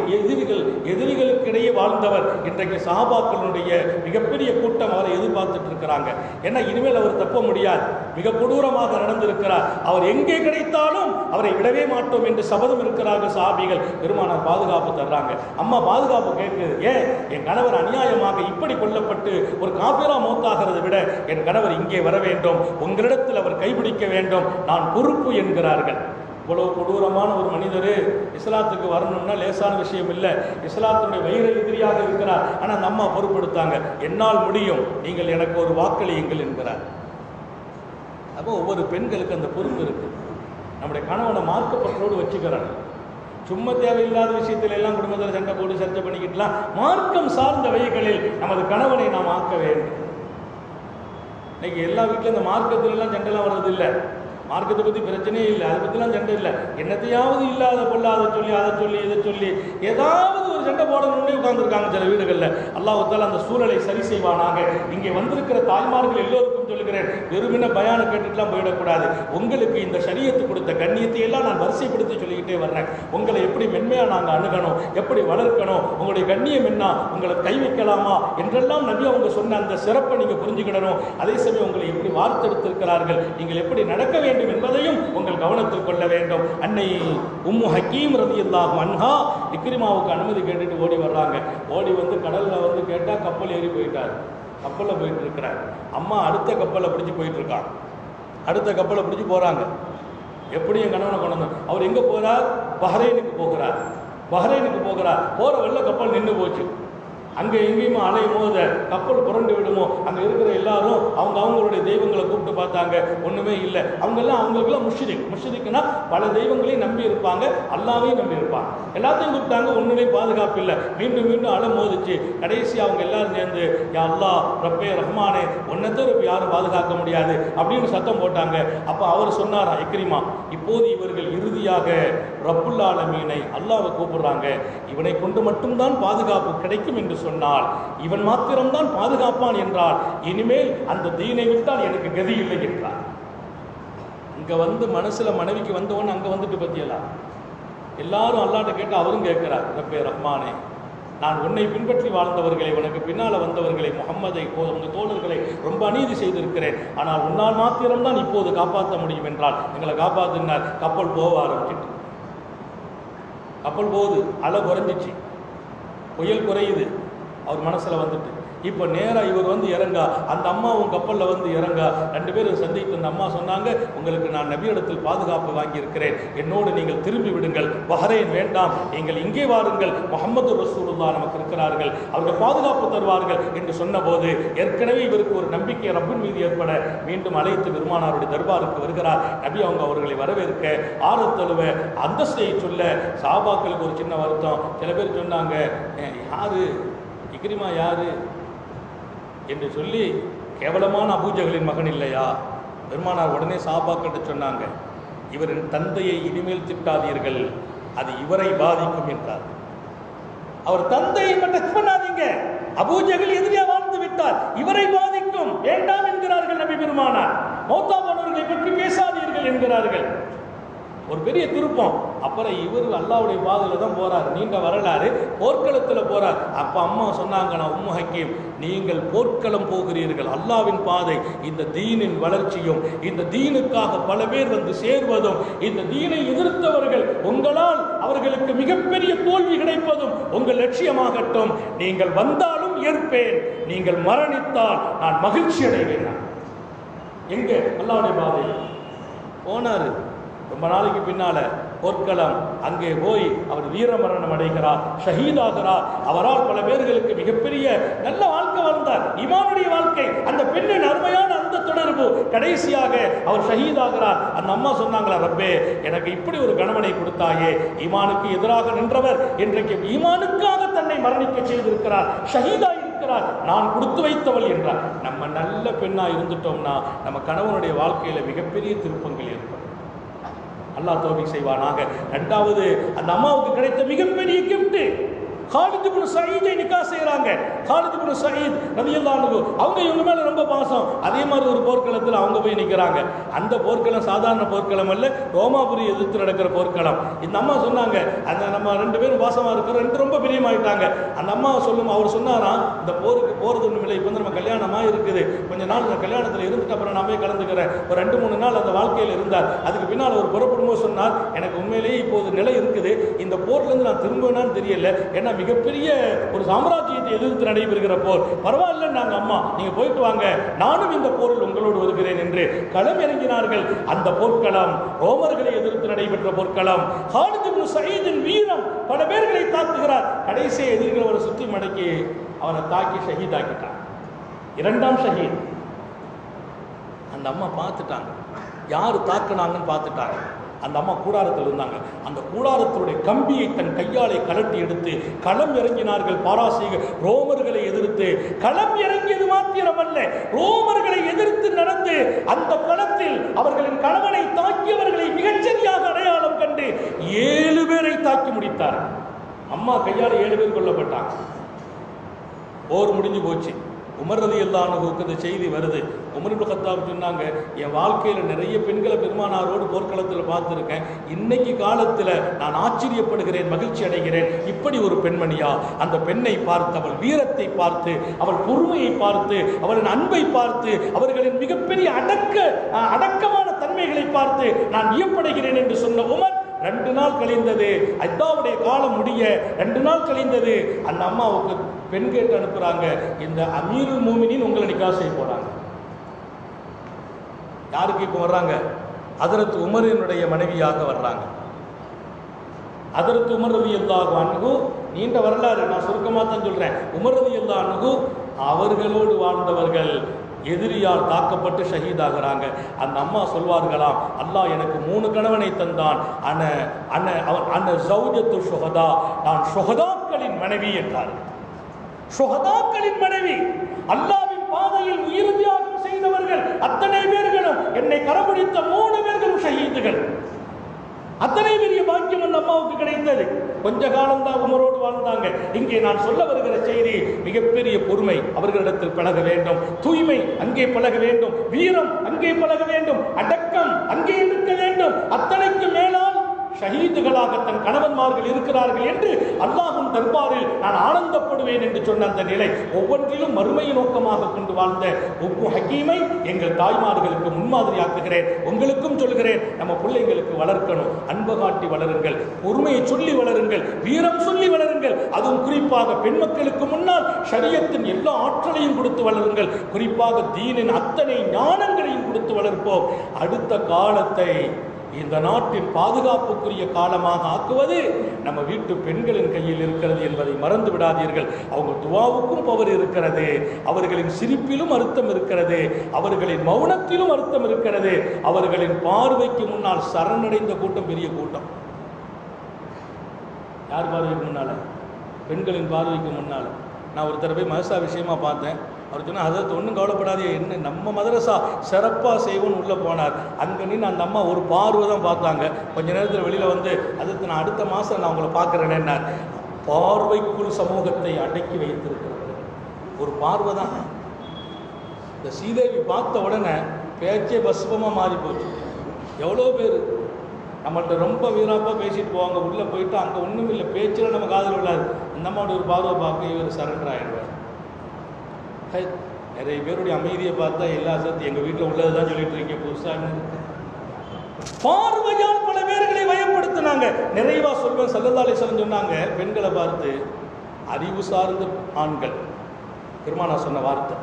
எதிரிகளுக்கிடையே வாழ்ந்தவர். இன்றைக்கு சஹாபாக்களுடைய மிகப்பெரிய கூட்டம் அவரை எதிர்பார்த்துட்டு இருக்கிறாங்க. ஏன்னா இனிமேல் அவர் தப்ப முடியாது. மிக கொடூரமாக நடந்திருக்கிறார். அவர் எங்கே கிடைத்தாலும் அவரை விடவே மாட்டோம் என்று சபதம் இருக்கிறார்கள் சஹாபிகள். பெருமானார் பாதுகாப்பு தர்றாங்க. அம்மா பாதுகாப்பு கேட்குது. ஏன்? என் கணவர் அநியாயமாக இப்படி கொல்லப்பட்டு ஒரு காபிரா மௌத்தாகிறதை விட என் கணவர் இங்கே வர வேண்டும். உங்களிடத்தில் அவர் கைப்பிடிக்க வேண்டும். நான் பொறுப்பு என்கிறார்கள். இவ்வளவு கொடூரமான ஒரு மனிதர் இஸ்லாத்துக்கு வரணும்னா லேசான விஷயம் இல்லை. இஸ்லாத்தினுடைய வைர எதிரியாக இருக்கிறார். ஆனால் அந்த அம்மா பொறுப்பெடுத்தாங்க. என்னால் முடியும், நீங்கள் எனக்கு ஒரு வாக்களியுங்கள் என்கிறார். அப்போ ஒவ்வொரு பெண்களுக்கு அந்த பொறுப்பு இருக்கு. நம்முடைய கணவனை மார்க்கப்பற்றோடு வச்சுக்கிறாங்க. சும்மா தேவையில்லாத விஷயத்துல எல்லாம் குடும்பத்தில் சண்டை போட்டு சர்ச்சை பண்ணிக்கிட்டுலாம் மார்க்கம் சார்ந்த வழிகளில் நமது கணவனை நாம் ஆக்க வேண்டும். இன்னைக்கு எல்லா வீட்டிலும் இந்த மார்க்கத்துல எல்லாம் சண்டைலாம் வர்றதில்லை. மார்க்கத்தை பற்றி பிரச்சனையே இல்லை. அதை பற்றிலாம் சண்டை இல்லை. என்னத்தையாவது இல்லாத பொல்லாத சொல்லி அதை சொல்லி இதை சொல்லி ஏதாவது ஒரு சண்டை போடணும்னே உட்கார்ந்துருக்காங்க சில வீடுகளில். அல்லாஹ் தஆலா அந்த சூழலை சரி செய்வானாக. இங்கே வந்திருக்கிற தாய்மார்கள் எல்லோருக்கும் சொல்லுகிறேன், வெறுமின பயான கேட்டுட்டுலாம் போயிடக்கூடாது. உங்களுக்கு இந்த ஷரியத்து கொடுத்த கண்ணியத்தை எல்லாம் நான் வரிசைப்படுத்தி சொல்லிக்கிட்டே வர்றேன். உங்களை எப்படி மென்மையாக நாங்கள் அணுகணும், எப்படி வளர்க்கணும், உங்களுடைய கண்ணியம் என்ன, உங்களை கை வைக்கலாமா என்றெல்லாம் நபி அவங்க சொன்ன அந்த சிறப்பை நீங்கள் புரிஞ்சுக்கிடணும். அதே சமயம் உங்களை எப்படி வார்த்தெடுத்திருக்கிறார்கள், நீங்கள் எப்படி நடக்க வேண்டும் என்பதையும் உங்கள் கவனத்தில் கொள்ள வேண்டும். அன்னை உம்மு ஹக்கீம் ரலியல்லாஹு அன்ஹா இக்ரிமாவுக்கு அனுமதி கேட்டுட்டு ஓடி வர்றாங்க. ஓடி வந்து கடல்ல வந்து கேட்டா கப்பல் ஏறி போயிட்டார். கப்பலில் போயிட்டு இருக்கிறார். அம்மா அடுத்த கப்பலை பிடிச்சி போயிட்டு இருக்காங்க. அடுத்த கப்பலை பிடிச்சி போறாங்க. எப்படி என் கணவனை கொண்டு வந்தார்? அவர் எங்க போறார்? பஹ்ரைனுக்கு போகிறார். போற வெள்ள கப்பல் நின்று போச்சு. அங்கே எங்கேயுமே அலை மோத கப்பல் புரண்டு விடுமோ. அங்கே இருக்கிற எல்லாரும் அவங்களுடைய தெய்வங்களை கூப்பிட்டு பார்த்தாங்க, ஒன்றுமே இல்லை. அவங்களுக்கெல்லாம் முஷ்ரிக்னா பல தெய்வங்களையும் நம்பி இருப்பாங்க, அல்லாவையும் நம்பி இருப்பாங்க. எல்லாத்தையும் கூப்பிட்டாங்க, ஒன்றுமே பாதுகாப்பு இல்லை. மீண்டும் அலை மோதிச்சு. கடைசி அவங்க எல்லாரும் சேர்ந்து, யா அல்லாஹ் ரப்பே ரஹ்மானே, ஒன்னத்தர் யாரும் பாதுகாக்க முடியாது அப்படின்னு சத்தம் போட்டாங்க. அப்போ அவர் சொன்னாரா இக்ரிமா, இப்போது இவர்கள் இறுதியாக ரப்புல் ஆலமீனை அல்லாஹ்வை கூப்பிடுறாங்க. இவனை கொண்டு மட்டும்தான் பாதுகாப்பு கிடைக்கும் என்று சொன்னால், இவன் மாத்திரம்தான் பாதுகாப்பான் என்றால், இனிமேல் அந்த தீனை விட்டால் எனக்கு கதி இல்லை என்றார். இங்க வந்து மனசுல மனைவிக்கு வந்தவன் அங்க வந்துட்டு பத்தியலாம். எல்லாரும் அல்லாஹ்ட்ட கேட்டு அவரும் கேட்கிறார், ரப்பே ரஹ்மானே, நான் உன்னை பின்பற்றி வாழ்ந்தவர்களை, உனக்கு பின்னால வந்தவர்களை, முகம்மதை, உங்க தோழர்களை ரொம்ப அநீதி செய்திருக்கிறேன். ஆனால் உன்னால் மாத்திரம்தான் இப்போது காப்பாற்ற முடியும் என்றால் எங்களை காப்பாற்றினார். கப்பல் போக ஆரம்பிச்சிட்டு, கப்பல் போகுது, அலை குறைஞ்சிச்சு, புயல் குறையுது. அவர் மனசில் வந்துட்டு இப்போ நேராக இவர் வந்து இறங்கா, அந்த அம்மாவும் கப்பலில் வந்து இறங்கா. 2 பேரும் சந்தித்து அந்த அம்மா சொன்னாங்க, உங்களுக்கு நான் நபியிடத்தில் பாதுகாப்பு வாங்கியிருக்கிறேன், என்னோடு நீங்கள் திரும்பி விடுங்கள், பஹ்ரைன் வேண்டாம், நீங்கள் இங்கே வாருங்கள், முஹம்மது ரசூலுல்லாஹ் நமக்கு இருக்கிறார்கள், அவர்கள் பாதுகாப்பு தருவார்கள் என்று சொன்னபோது ஏற்கனவே இவருக்கு ஒரு நம்பிக்கை ரப்பின் மீது ஏற்பட மீண்டும் அழைத்து பெருமானாருடைய தர்பாருக்கு வருகிறார். நபி அவங்க அவர்களை வரவேற்க, ஆரத்தழுவ, அந்தஸ்தை சொல்ல. சஹாபாக்களுக்கு ஒரு சின்ன வருத்தம். சில பேர் சொன்னாங்க, யாரு இக்ரிமா யாரு என்று சொல்லி கேவலமான அபூஜகளின் மகன் இல்லையா? பெருமானார் உடனே சஹாபாக்கிட்ட சொன்னாங்க, இவரின் தந்தையை இனிமேல் திட்டாதீர்கள், அது இவரை பாதிக்கும் என்றார். அவர் தந்தையை டச் பண்ணாதீங்க, அபூஜகல் எதிரியா வாழ்ந்து விட்டார், இவரை பாதிக்கும், வேண்டாம் என்கிறார்கள் நபி பெருமானார். மௌத்தா போனவர்களை பற்றி பேசாதீர்கள் என்கிறார்கள். ஒரு பெரிய திருப்பம். அப்புறம் இவர் அல்லாஹ்வுடைய பாதையில தான் போறார். நீண்ட வரலாறு, போர்க்களத்தில் போறார். அப்ப அம்மா சொன்னாங்க, நான் உம்மு ஹக்கீம், நீங்கள் போர்க்களம் போகிறீர்கள், அல்லாஹ்வின் பாதை, இந்த தீனின் வளர்ச்சியும் இந்த தீனுக்காக பல பேர் வந்து சேர்வதும் இந்த தீனை எதிர்த்தவர்கள் உங்களால் அவர்களுக்கு மிகப்பெரிய தோல்வி கிடைப்பதும் உங்கள் லட்சியமாகட்டும். நீங்கள் வந்தாலும் ஏற்பேன், நீங்கள் மரணித்தால் நான் மகிழ்ச்சி அடைவேன். எங்க அல்லாஹ்வுடைய பாதை போனாரு. ரொம்ப நாளைக்கு பின்னால போர்க்களம், அங்கே போய் அவர் வீரமரணம் அடைகிறார், ஷஹீதாகிறார். அவரால் பல பேர்களுக்கு மிகப்பெரிய நல்ல வாழ்க்கை வாழ்ந்தார், ஈமானுடைய வாழ்க்கை. அந்த பெண்ணின் அருமையான அந்த தொடர்பு, கடைசியாக அவர் ஷஹீதாகிறார். அந்த அம்மா சொன்னாங்களா, ரப்பே எனக்கு இப்படி ஒரு கணவனை கொடுத்தாயே, ஈமானுக்கு எதிராக நின்றவர் இன்றைக்கு ஈமானுக்காக தன்னை மரணிக்க செய்திருக்கிறார், ஷஹீதா இருக்கிறார், நான் கொடுத்து வைத்தவள் என்றார். நம்ம நல்ல பெண்ணா இருந்துட்டோம்னா நம்ம கணவனுடைய வாழ்க்கையில மிகப்பெரிய திருப்பங்கள் ஏற்படும். அல்லாஹ் தௌஃபீக் செய்வானாக. இரண்டாவது, அந்த அம்மாவுக்கு கிடைத்த மிகப்பெரிய கிஃப்ட், காலித் இப்னு ஸயீதை நிக்காஹ் செய்றாங்க. காலித் இப்னு ஸயீத் ரலியல்லாஹு அன்ஹு, அவங்க இவங்க மேல ரொம்ப பாசம். அதே மாதிரி ஒரு போர்க்களத்தில் அவங்க போய் நிற்கிறாங்க. அந்த போர்க்களம் சாதாரண போர்க்களம் அல்ல, ரோமாபுரி எதிர்த்து நடக்கிற போர்க்களம். இந்த அம்மா சொன்னாங்க, அந்த நம்ம ரெண்டு பேரும் பாசமா இருக்கிறோம், ரெண்டு ரொம்ப பிரியமாயிட்டாங்க. அந்த அம்மா சொல்லும், அவர் சொன்னாராம், இந்த போருக்கு போறது ஒன்றும் இல்லை, இப்போ வந்து நம்ம கல்யாணமா இருக்குது, கொஞ்ச நாள் இந்த கல்யாணத்தில் இருந்துட்டு அப்புறம் நான் போய் கலந்துக்கிறேன். ஒரு 2-3 நாள் அந்த வாழ்க்கையில் இருந்தார். அதுக்கு பின்னால் ஒரு புறப்படும்போது சொன்னார், எனக்கு உண்மையிலேயே இப்போது நிலை இருக்குது, இந்த போர்லேருந்து நான் திரும்பினான்னு தெரியல, ஏன்னா மிகப்பெரிய ஒரு சாம்ராஜ்யத்தை எதிர்த்து நடைபெறுகிற போர், பரவாயில்ல நாங்கள் அம்மா நீங்க போயிட்டு வாங்க, நானும் இந்த போரில் உங்களோடு வருகிறேன் என்று களம் இறங்கினார்கள். அந்த போர்க்களம் ரோமர்களை எதிர்த்து நடைபெற்ற போர்க்களம். காலித் இப்னு ஸயீதின் வீரம், பல பேர்களை தாக்குகிறார். கடைசி எதிரிகள் அவரை சுற்றி மடக்கி அவரை தாக்கி ஷஹீதாக்கிட்டார். 2ஆம் ஷஹீத். அந்த அம்மா பார்த்துட்டாங்க, யாரு தாக்குனாங்கன்னு பார்த்துட்டாங்க. அந்த அம்மா கூடாரத்தில் இருந்தாங்க. அந்த கூடாரத்தினுடைய கம்பியை தன் கையாலை கலட்டி எடுத்து களம் இறங்கினார்கள். பாராசீகர் ரோமர்களை எதிர்த்து களம் இறங்கியது மாத்திரமல்ல, ரோமர்களை எதிர்த்து நடந்து அந்த களத்தில் அவர்களின் கணவனை தாக்கியவர்களை மிகச்சரியாக அடையாளம் கண்டு 7 பேரை தாக்கி முடித்தார். அம்மா கையால் 7 பேர் கொல்லப்பட்டாங்க. போர் முடிஞ்சு போச்சு. உமர் ரலியல்லாஹு அன்ஹுவுக்கு இந்த செய்தி வருது. உமர் இப்னு கத்தாப் சொன்னாங்க, என் வாழ்க்கையில் நிறைய பெண்களை பெருமானாரோடு போர்க்களத்தில் பார்த்துருக்கேன், இன்னைக்கு காலத்தில் நான் ஆச்சரியப்படுகிறேன், மகிழ்ச்சி அடைகிறேன். இப்படி ஒரு பெண்மணியா? அந்த பெண்ணை பார்த்து, அவள் வீரத்தை பார்த்து, அவள் பொறுமையை பார்த்து, அவளின் அன்பை பார்த்து, அவர்களின் மிகப்பெரிய அடக்கமான தன்மைகளை பார்த்து நான் வியப்படைகிறேன் என்று சொன்ன உமர் 2 நாள் கழிந்தது, அத்தாவுடைய காலம் முடிய 2 நாள் கழிந்தது. அந்த அம்மாவுக்கு பெண் கேட்டு அனுப்புறாங்க, இந்த அமீருல் மூமினின் உங்களை நிக்காஹ் செய்ய போறாங்க. யாருக்கு இப்போ வர்றாங்க? ஹஜ்ரத் உமரினுடைய மனைவியாக வர்றாங்க. ஹஜ்ரத் உமர் ரலியல்லாஹு அன்ஹு, நீண்ட வரலாறு, நான் சுருக்கமாக தான் சொல்றேன். உமர் ரலியல்லாஹு அன்ஹு அவர்களோடு வாழ்ந்தவர்கள் எதிரியால் தாக்கப்பட்டு ஷஹீதாகிறாங்க. அந்த அம்மா சொல்வார்களாம், அல்லாஹ் எனக்கு 3 கணவனை தந்தான், ஜௌஜத்து ஷுஹதா, நான் ஷுஹதாக்களின் மனைவி என்றார். ஷுஹதாக்களின் மனைவி, அல்லாஹ்வின் பாதையில் உயிர் தியாகம் செய்தவர்கள் அத்தனை பேர்களும், என்னை கரபிடித்த 3 பேர்களும் ஷஹீதுகள். அத்தனை பெரிய பாக்கியம் அந்த அம்மாவுக்கு கிடைத்தது. கொஞ்ச காலம் தான் உமரோடு வாழ்ந்தாங்க. இங்கே நான் சொல்ல வருகிற செய்தி, மிகப்பெரிய பொறுமை அவர்களிடத்தில் பழக வேண்டும், தூய்மை அங்கே பழக வேண்டும், வீரம் அங்கே பழக வேண்டும், அடக்கம் அங்கே இருக்க வேண்டும். அத்தனைக்கு மேலால் ஷஹீதுகளாக தன் கணவன்மார்கள் இருக்கிறார்கள் என்று அல்லாஹ்வின் தர்பாரில் நான் ஆனந்தப்படுவேன் என்று சொன்ன அந்த நிலை, ஒவ்வொன்றிலும் மறுமையை நோக்கமாக கொண்டு வாழ்ந்த உம்மு ஹக்கீமை எங்கள் தாய்மார்களுக்கு முன்மாதிரியாக்குகிறேன். உங்களுக்கும் சொல்கிறேன், நம்ம பிள்ளைங்களுக்கு வளர்க்கணும், அன்பு காட்டி வளருங்கள், பொறுமையை சொல்லி வளருங்கள், வீரம் சொல்லி வளருங்கள். அதுவும் குறிப்பாக பெண் மக்களுக்கு முன்னால் ஷரியத்தின் எல்லா ஆற்றலையும் கொடுத்து வளருங்கள். குறிப்பாக தீனின் அத்தனை ஞானங்களையும் கொடுத்து வளர்ப்போம். அடுத்த காலத்தை இந்த நாட்டின் பாதுகாப்புக்குரிய காலமாக ஆக்குவது நம்ம வீட்டு பெண்களின் கையில் இருக்கிறது என்பதை மறந்து விடாதீர்கள். அவங்க துவாவுக்கும் பவர் இருக்கிறது, அவர்களின் சிரிப்பிலும் அர்த்தம் இருக்கிறது, அவர்களின் மௌனத்திலும் அர்த்தம் இருக்கிறது. அவர்களின் பார்வைக்கு முன்னால் சரணடைந்த கூட்டம் பெரிய கூட்டம். யார் பார்வைக்கு முன்னால? பெண்களின் பார்வைக்கு முன்னால். நான் ஒரு தடவை மதசா விஷயமா பார்த்தேன். அவர் சொன்னால் அதை ஒன்றும் கவலைப்படாதே, என்ன நம்ம மதரசா சிறப்பாக செய்வோன்னு உள்ளே போனார். அங்கே நின்று அந்த அம்மா ஒரு பார்வை தான் பார்த்தாங்க. கொஞ்ச நேரத்தில் வெளியில் வந்து அதுக்கு நான் அடுத்த மாதம் நான் உங்களை பார்க்குறேன்னார். பார்வைக்குள் சமூகத்தை அடக்கி வைத்திருக்கிறார்கள். ஒரு பார்வை தான். இந்த ஸ்ரீதேவி பார்த்த உடனே பேச்சே பஸ்பமாக மாறி போச்சு. எவ்வளோ பேர் நம்மள்கிட்ட ரொம்ப வீராப்பாக பேசிட்டு போவாங்க, உள்ளே போயிட்டு அங்கே ஒன்றும் இல்லை, பேச்சில் நம்ம காதல் விடாது. அந்த அம்மாவோட ஒரு பார்வை பார்க்க இவர் சரண்டர் ஆகிடுவார். நிறைய பேருடைய அமைதியை பார்த்தா எல்லா சத்து எங்கள் வீட்டில் உள்ளது தான் சொல்லிட்டு இருக்கீங்க, புதுசாக பார்வையால் பல பேர்களை வயப்படுத்தினாங்க. நிறைவாக சொல்வேன், ஸல்லல்லாஹு அலைஹி வஸல்லம் சொன்னாங்க, பெண்களை பார்த்து அறிவு சார்ந்த ஆண்கள், பெருமானா சொன்ன வார்த்தை,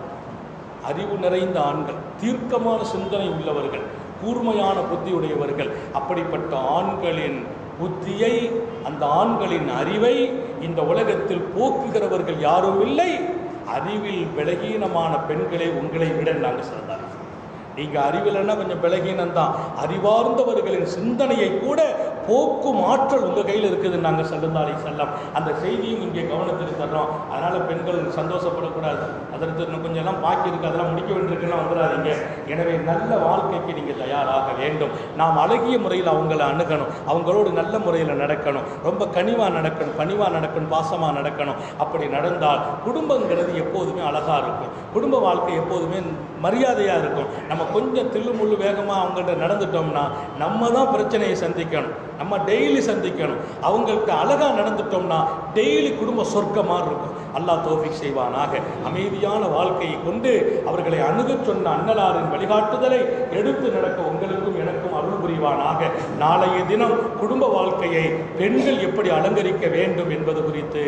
அறிவு நிறைந்த ஆண்கள், தீர்க்கமான சிந்தனை உள்ளவர்கள், கூர்மையான புத்தியுடையவர்கள், அப்படிப்பட்ட ஆண்களின் புத்தியை, அந்த ஆண்களின் அறிவை இந்த உலகத்தில் போக்குகிறவர்கள் யாரும் இல்லை. அறிவில் பலகீனமான பெண்களை உங்களை விட நாங்கள் சொல்றாங்க. நீங்கள் அறிவில்னா கொஞ்சம் பலகீனம்தான். அறிவார்ந்தவர்களின் சிந்தனையை கூட போக்கும் ஆற்றல் உங்கள் கையில் இருக்குதுன்னு நாங்கள் ஸல்லல்லாஹு அலைஹி வஸல்லம் அந்த செய்தியும் இங்கே கவனத்துக்கு தர்றோம். அதனால் பெண்கள் சந்தோஷப்படக்கூடாது, அதற்கு இன்னும் கொஞ்சம் எல்லாம் பாக்கி இருக்குது, அதெல்லாம் முடிக்க வேண்டியிருக்குன்னா வந்துடாதீங்க. எனவே நல்ல வாழ்க்கைக்கு நீங்கள் தயாராக வேண்டும். நாம் அழகிய முறையில் அவங்கள அணுகணும், அவங்களோடு நல்ல முறையில் நடக்கணும், ரொம்ப கனிவாக நடக்கணும், பணிவாக நடக்கணும், பாசமாக நடக்கணும். அப்படி நடந்தால் குடும்பங்கிறது எப்போதுமே அழகாக இருக்கும், குடும்ப வாழ்க்கை எப்போதுமே மரியாதையாக இருக்கும். நம்ம கொஞ்சம் தில்லுமுள்ளு வேகமாக அவங்கள்ட்ட நடந்துட்டோம்னா நம்ம தான் பிரச்சனையை சந்திக்கணும், நம்ம டெய்லி சந்திக்கணும். அவங்கள்ட்ட அழகாக நடந்துட்டோம்னா டெய்லி குடும்ப சொர்க்கமாக இருக்கும். அல்லாஹ் தௌஃபீக் செய்வானாக. அமைதியான வாழ்க்கையை கொண்டு அவர்களை அணுகச் சொன்ன அன்னலாரின் வழிகாட்டுதலை எடுத்து நடக்க உங்களுக்கும் எனக்கும் அருள் புரிவானாக. நாளைய தினம் குடும்ப வாழ்க்கையை பெண்கள் எப்படி அலங்கரிக்க வேண்டும் என்பது குறித்து,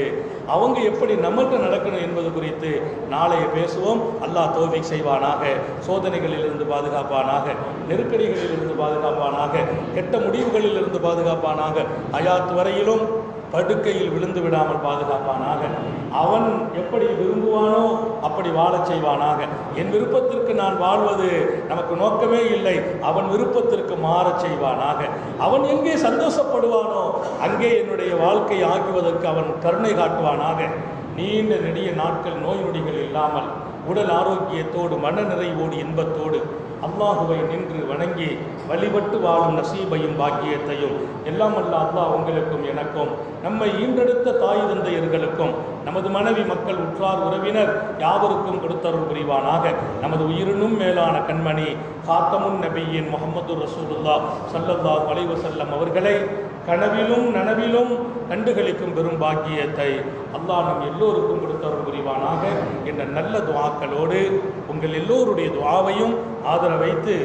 அவங்க எப்படி நம்மள்கிட்ட நடக்கணும் என்பது குறித்து நாளைய பேசுவோம். அல்லாஹ் தௌஃபீக் செய்வானாக. சோதனைகளில் இருந்து பாதுகாப்பானாக, நெருக்கடிகளில் இருந்து பாதுகாப்பானாக, கெட்ட முடிவுகளில் இருந்து பாதுகாப்பானாக, ஹயாத் வரையிலும் படுக்கையில் விழுந்து விடாமல் பாதுகாப்பானாக. அவன் எப்படி விரும்புவானோ அப்படி வாழச் செய்வானாக. என் விருப்பத்திற்கு நான் வாழ்வது நமக்கு நோக்கமே இல்லை, அவன் விருப்பத்திற்கு மாறச் செய்வானாக. அவன் எங்கே சந்தோஷப்படுவானோ அங்கே என்னுடைய வாழ்க்கை ஆக்குவதற்கு அவன் கருணை காட்டுவானாக. நீண்ட நெடிய நாட்கள் நோய் நொடிகள் இல்லாமல் உடல் ஆரோக்கியத்தோடு மன நிறைவோடு இன்பத்தோடு அல்லாஹுவை நின்று வணங்கி வழிபட்டு வாழும் நசீபையும் பாக்கியத்தையும் எல்லாம் அல்ல அல்லாஹ் உங்களுக்கும் எனக்கும், நம்மை ஈன்றெடுத்த தாய் தந்தையர்களுக்கும், நமது மனைவி மக்கள் உற்றார் உறவினர் யாவருக்கும் கொடுத்தருள் புரிவானாக. நமது உயிரினும் மேலான கண்மணி காத்தமுன் நபியின் முஹம்மது ரசூலுல்லாஹ் ஸல்லல்லாஹு அலைஹி வஸல்லம் அவர்களை கனவிலும் நனவிலும் கண்டுகளிக்கும் பெரும் பாக்கியத்தை அல்லாஹ் நம் எல்லோருக்கும் கொடுத்தருள் புரிவானாக என்ற நல்ல துஆக்களோடு உங்கள் எல்லோருடைய துஆவையும் ஆதரவைத்து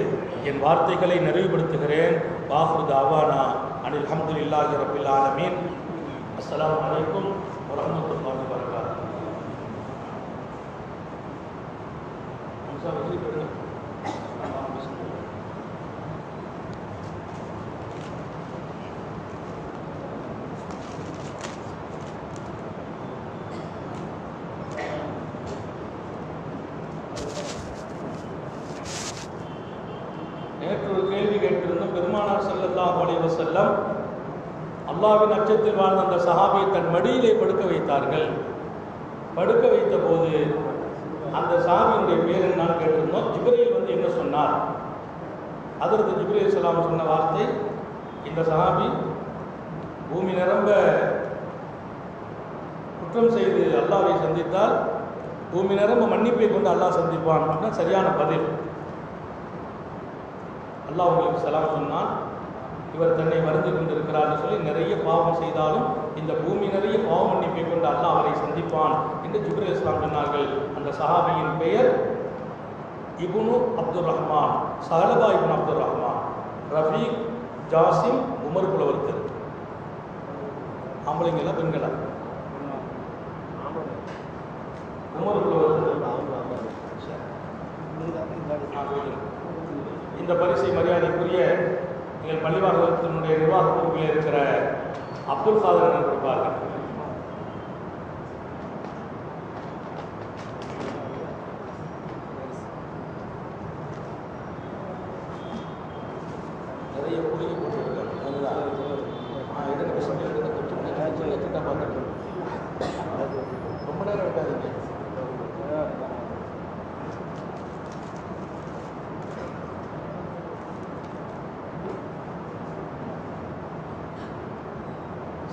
என் வார்த்தைகளை நிறைவுபடுத்துகிறேன். வாஹிரு தாவானா அனில் ஹம்துலில்லாஹி ரப்பில் ஆலமீன். அஸ்ஸலாமு அலைக்கும் வரஹ்மத்துல்லாஹி வபரகாத்துஹு. நேற்று ஒரு கேள்வி கேட்டிருந்தோம். பெருமானார் ஸல்லல்லாஹு அலைஹி வஸல்லம் அல்லாஹ்வின் அச்சத்தில் வாழ்ந்த அந்த சஹாபியை தன் மடியிலே படுக்க வைத்தார்கள். படுக்க வைத்த போது அந்த சஹாபியினுடைய பேர் என்னன்னு கேட்டிருந்தோம். ஜிப்ரீல் வந்து என்ன சொன்னார்? ஹஜ்ரத் ஜிப்ரீல் அலைஹிஸ்ஸலாம் சொன்ன வார்த்தை, இந்த சஹாபி பூமி நிரம்ப குற்றம் செய்து அல்லாஹ்வை சந்தித்தால் பூமி நிரம்ப மன்னிப்பை கொண்டு அல்லாஹ் சந்திப்பான் அப்படின்னா சரியான பதில். அல்லாஹ் உங்களுக்கு சலாம் சொன்னான், இவர் தன்னை மறந்து கொண்டிருக்கிறார்னு சொல்லி நிறைய பாவம் செய்தாலும் இந்த பூமி நிறைய பாவ மன்னிப்பை கொண்டு அல்லாஹ் அவரை சந்திப்பான் என்று ஜிப்ரீல் அலைஹிஸ்ஸலாம் சொன்னார்கள். அந்த சஹாபியின் பெயர் இப்னு அப்துர் ரஹ்மான், சஹலபா இப்னு அப்துர் ரஹ்மான், ரஃபீக், ஜாசிம், உமர் புலவர்த்தர். ஆம்பளைங்களா பெண்களா? உமர் புலவர்த்தர். இந்த பரிசை மரியாதைக்குரிய எங்கள் பள்ளிவாசகத்தினுடைய நிர்வாக பொறுப்பில் இருக்கிற அப்துல் காதர் கொடுப்பார்கள். நிறைய புளிய போட்டுருக்காங்க. ரொம்ப நேரம் இருக்காதீங்க.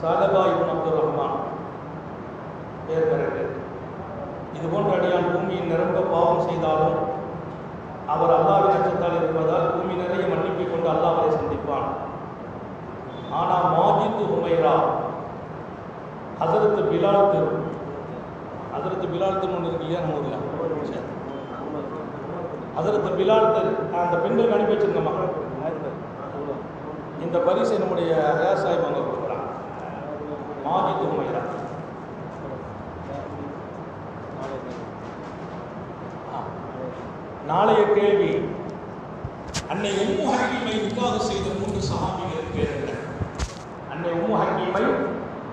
சாலபா இப்னு அப்துர் ரஹ்மான் பேர் பிறகு இது போன்ற அடியான் பூமியில் நிரம்ப பாவம் செய்தாலும் அவர் அல்லாஹ்வின் அச்சத்தால் இருப்பதால் பூமி நிறைய மன்னிப்பை கொண்டு அல்லாஹ் அவரை சந்திப்பான். ஆனால் மாஜித் ஹுமைரா ஹசரத்து பிலால் தெரு ஒன்று இருக்கு இல்லையா நம்ம ஊரில், ஹசரத்து பிலால் தெரு அந்த பெண்களுக்கு அனுப்பி வச்சிருக்கோமா, இந்த பரிசை நம்முடைய ஹயா சாஹிப் அவங்க கொடுக்குறாங்க. மாஜித் ஹுமைரா நாளைய கேள்வி, அன்னை உம்மு ஹக்கீமை நிக்காஹ் செய்த 3 சஹாபிகள் பேர் என்ன? அன்னை உம்மு ஹக்கீமை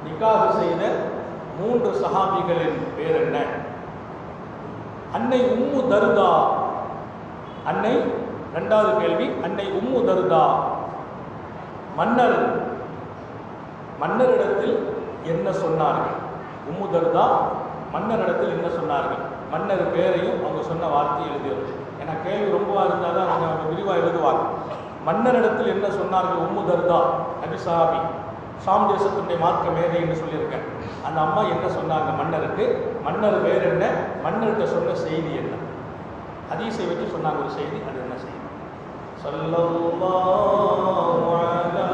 நிக்காஹ் செய்த 3 சஹாபிகளின் பேர் என்ன? அன்னை உம்மு தர்தா, அன்னை இரண்டாவது கேள்வி, அன்னை உம்மு தர்தா மன்னரிடத்தில் என்ன சொன்னார்கள்? உம்மு தர்தா மன்னரிடத்தில் என்ன சொன்னார்கள்? மன்னர் பேரையும் அவங்க சொன்ன வார்த்தையை எழுதியது. ஏன்னா கேள்வி ரொம்பவா இருந்தால் தான் அவங்க விரிவாக எழுதுவாங்க. மன்னரிடத்தில் என்ன சொன்னார்கள்? உம்மு தர்தா நபி சஹாபி, ஷாம் தேசத்துடைய மார்க்க மேதை என்று சொல்லியிருக்கேன். அந்த அம்மா என்ன சொன்னாங்க மன்னருக்கு? மன்னர் பேர் என்ன? மன்னர்கிட்ட சொன்ன செய்தி என்ன? ஹதீஸை வச்சு சொன்னாங்க ஒரு செய்தி. அது என்ன செய்தி? ஸல்லல்லாஹு அலா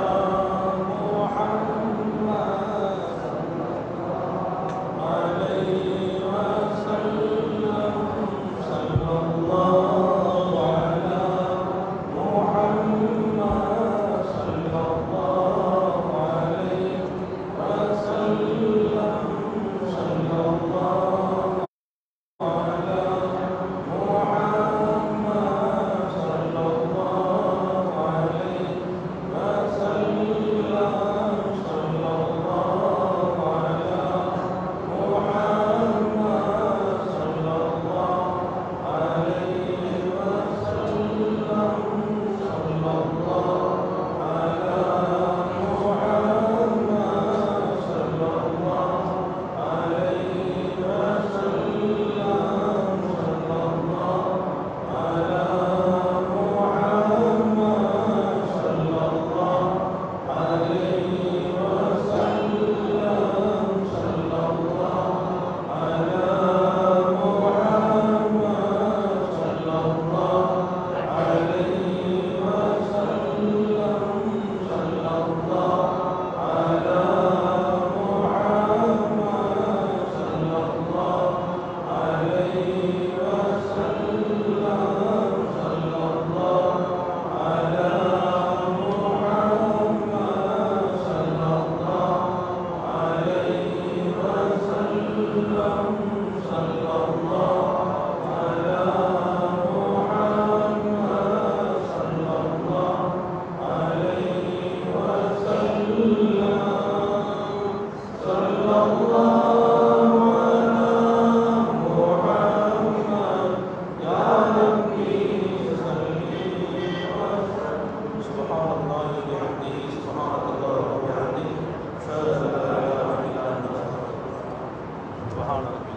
سبحان الله.